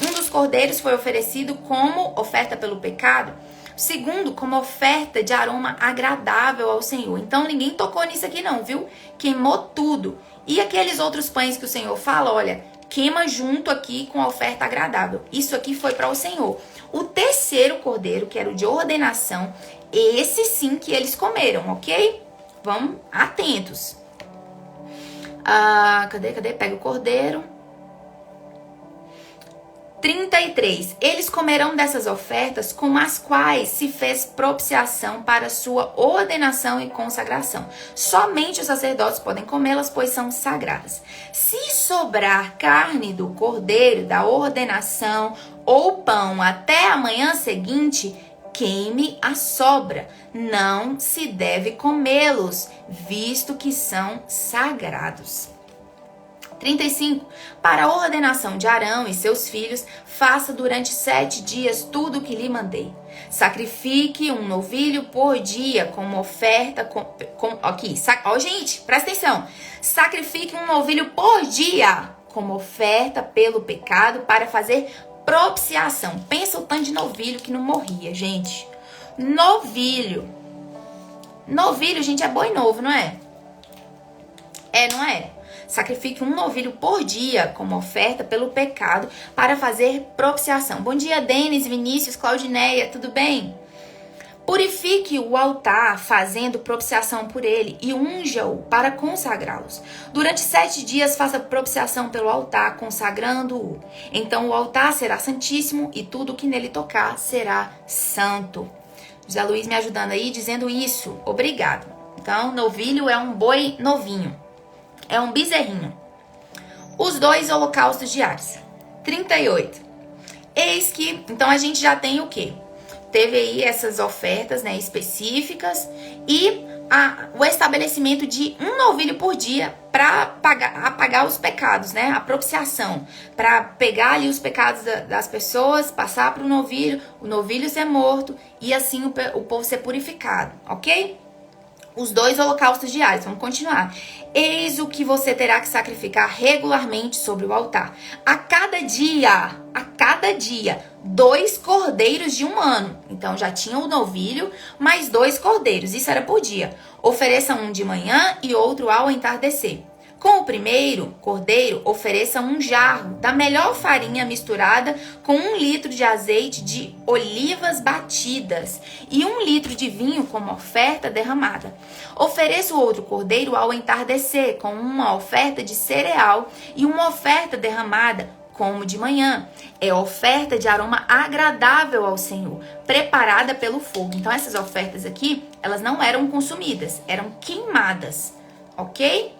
Um dos cordeiros foi oferecido como oferta pelo pecado. Segundo, como oferta de aroma agradável ao Senhor. Então, ninguém tocou nisso aqui não, viu? Queimou tudo. E aqueles outros pães que o Senhor fala, olha, queima junto aqui com a oferta agradável. Isso aqui foi para o Senhor. O terceiro cordeiro, que era o de ordenação, esse sim que eles comeram, ok? Vamos atentos. Cadê? Pega o cordeiro. 33. Eles comerão dessas ofertas com as quais se fez propiciação para sua ordenação e consagração. Somente os sacerdotes podem comê-las, pois são sagradas. Se sobrar carne do cordeiro da ordenação ou pão até a manhã seguinte, queime a sobra. Não se deve comê-los, visto que são sagrados. 35. Para a ordenação de Arão e seus filhos, faça durante 7 dias tudo o que lhe mandei. Sacrifique um novilho por dia como oferta. Gente, presta atenção. Sacrifique um novilho por dia como oferta pelo pecado para fazer propiciação. Pensa o tanto de novilho que não morria, gente. Novilho, gente, é boi novo, não é? Não é? Sacrifique um novilho por dia como oferta pelo pecado para fazer propiciação. Bom dia, Denis, Vinícius, Claudineia, tudo bem? Purifique o altar fazendo propiciação por ele e unja-o para consagrá-los. Durante 7 dias faça propiciação pelo altar, consagrando-o. Então o altar será santíssimo e tudo que nele tocar será santo. José Luiz me ajudando aí, dizendo isso. Obrigado. Então, novilho é um boi novinho. É um bezerrinho. Os 2 holocaustos diários. 38. Eis que, então a gente já tem o quê? Teve aí essas ofertas, né, específicas e o estabelecimento de um novilho por dia para apagar os pecados, né? A propiciação, para pegar ali os pecados das pessoas, passar para o novilho ser morto e assim o povo ser purificado, ok? Os 2 holocaustos diários, vamos continuar. Eis o que você terá que sacrificar regularmente sobre o altar. A cada dia, 2 cordeiros de 1 ano. Então já tinha o novilho, mais 2 cordeiros, isso era por dia. Ofereça um de manhã e outro ao entardecer. Com o primeiro cordeiro, ofereça um jarro da melhor farinha misturada com 1 litro de azeite de olivas batidas e 1 litro de vinho como oferta derramada. Ofereça o outro cordeiro ao entardecer com uma oferta de cereal e uma oferta derramada como de manhã. É oferta de aroma agradável ao Senhor, preparada pelo fogo. Então essas ofertas aqui, elas não eram consumidas, eram queimadas, ok?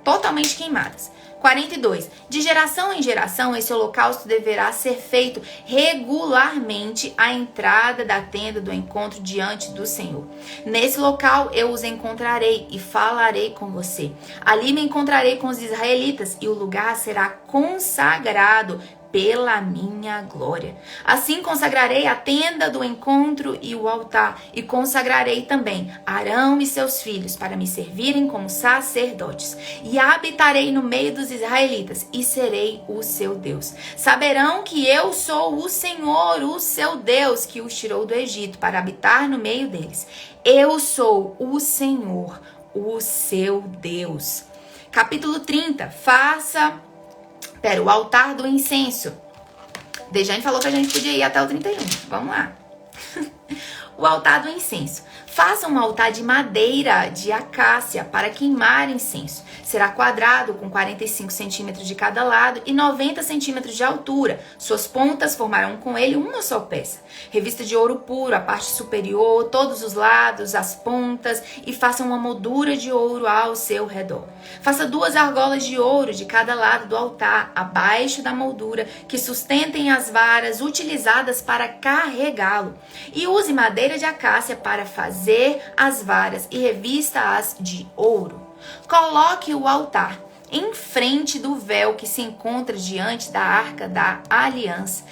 Totalmente queimadas. 42. De geração em geração, esse holocausto deverá ser feito regularmente à entrada da tenda do encontro diante do Senhor. Nesse local eu os encontrarei e falarei com você. Ali me encontrarei com os israelitas e o lugar será consagrado pela minha glória. Assim consagrarei a tenda do encontro e o altar, e consagrarei também Arão e seus filhos para me servirem como sacerdotes. E habitarei no meio dos israelitas e serei o seu Deus. Saberão que eu sou o Senhor, o seu Deus, que os tirou do Egito para habitar no meio deles. Eu sou o Senhor, o seu Deus. Capítulo 30. O altar do incenso. Dejane falou que a gente podia ir até o 31. Vamos lá. O altar do incenso. Faça um altar de madeira de acácia para queimar incenso. Será quadrado com 45 centímetros de cada lado e 90 centímetros de altura. Suas pontas formarão com ele uma só peça. Revista de ouro puro, a parte superior, todos os lados, as pontas e faça uma moldura de ouro ao seu redor. Faça 2 argolas de ouro de cada lado do altar, abaixo da moldura, que sustentem as varas utilizadas para carregá-lo. E use madeira de acácia para fazer as varas e revista-as de ouro. Coloque o altar em frente do véu que se encontra diante da arca da aliança.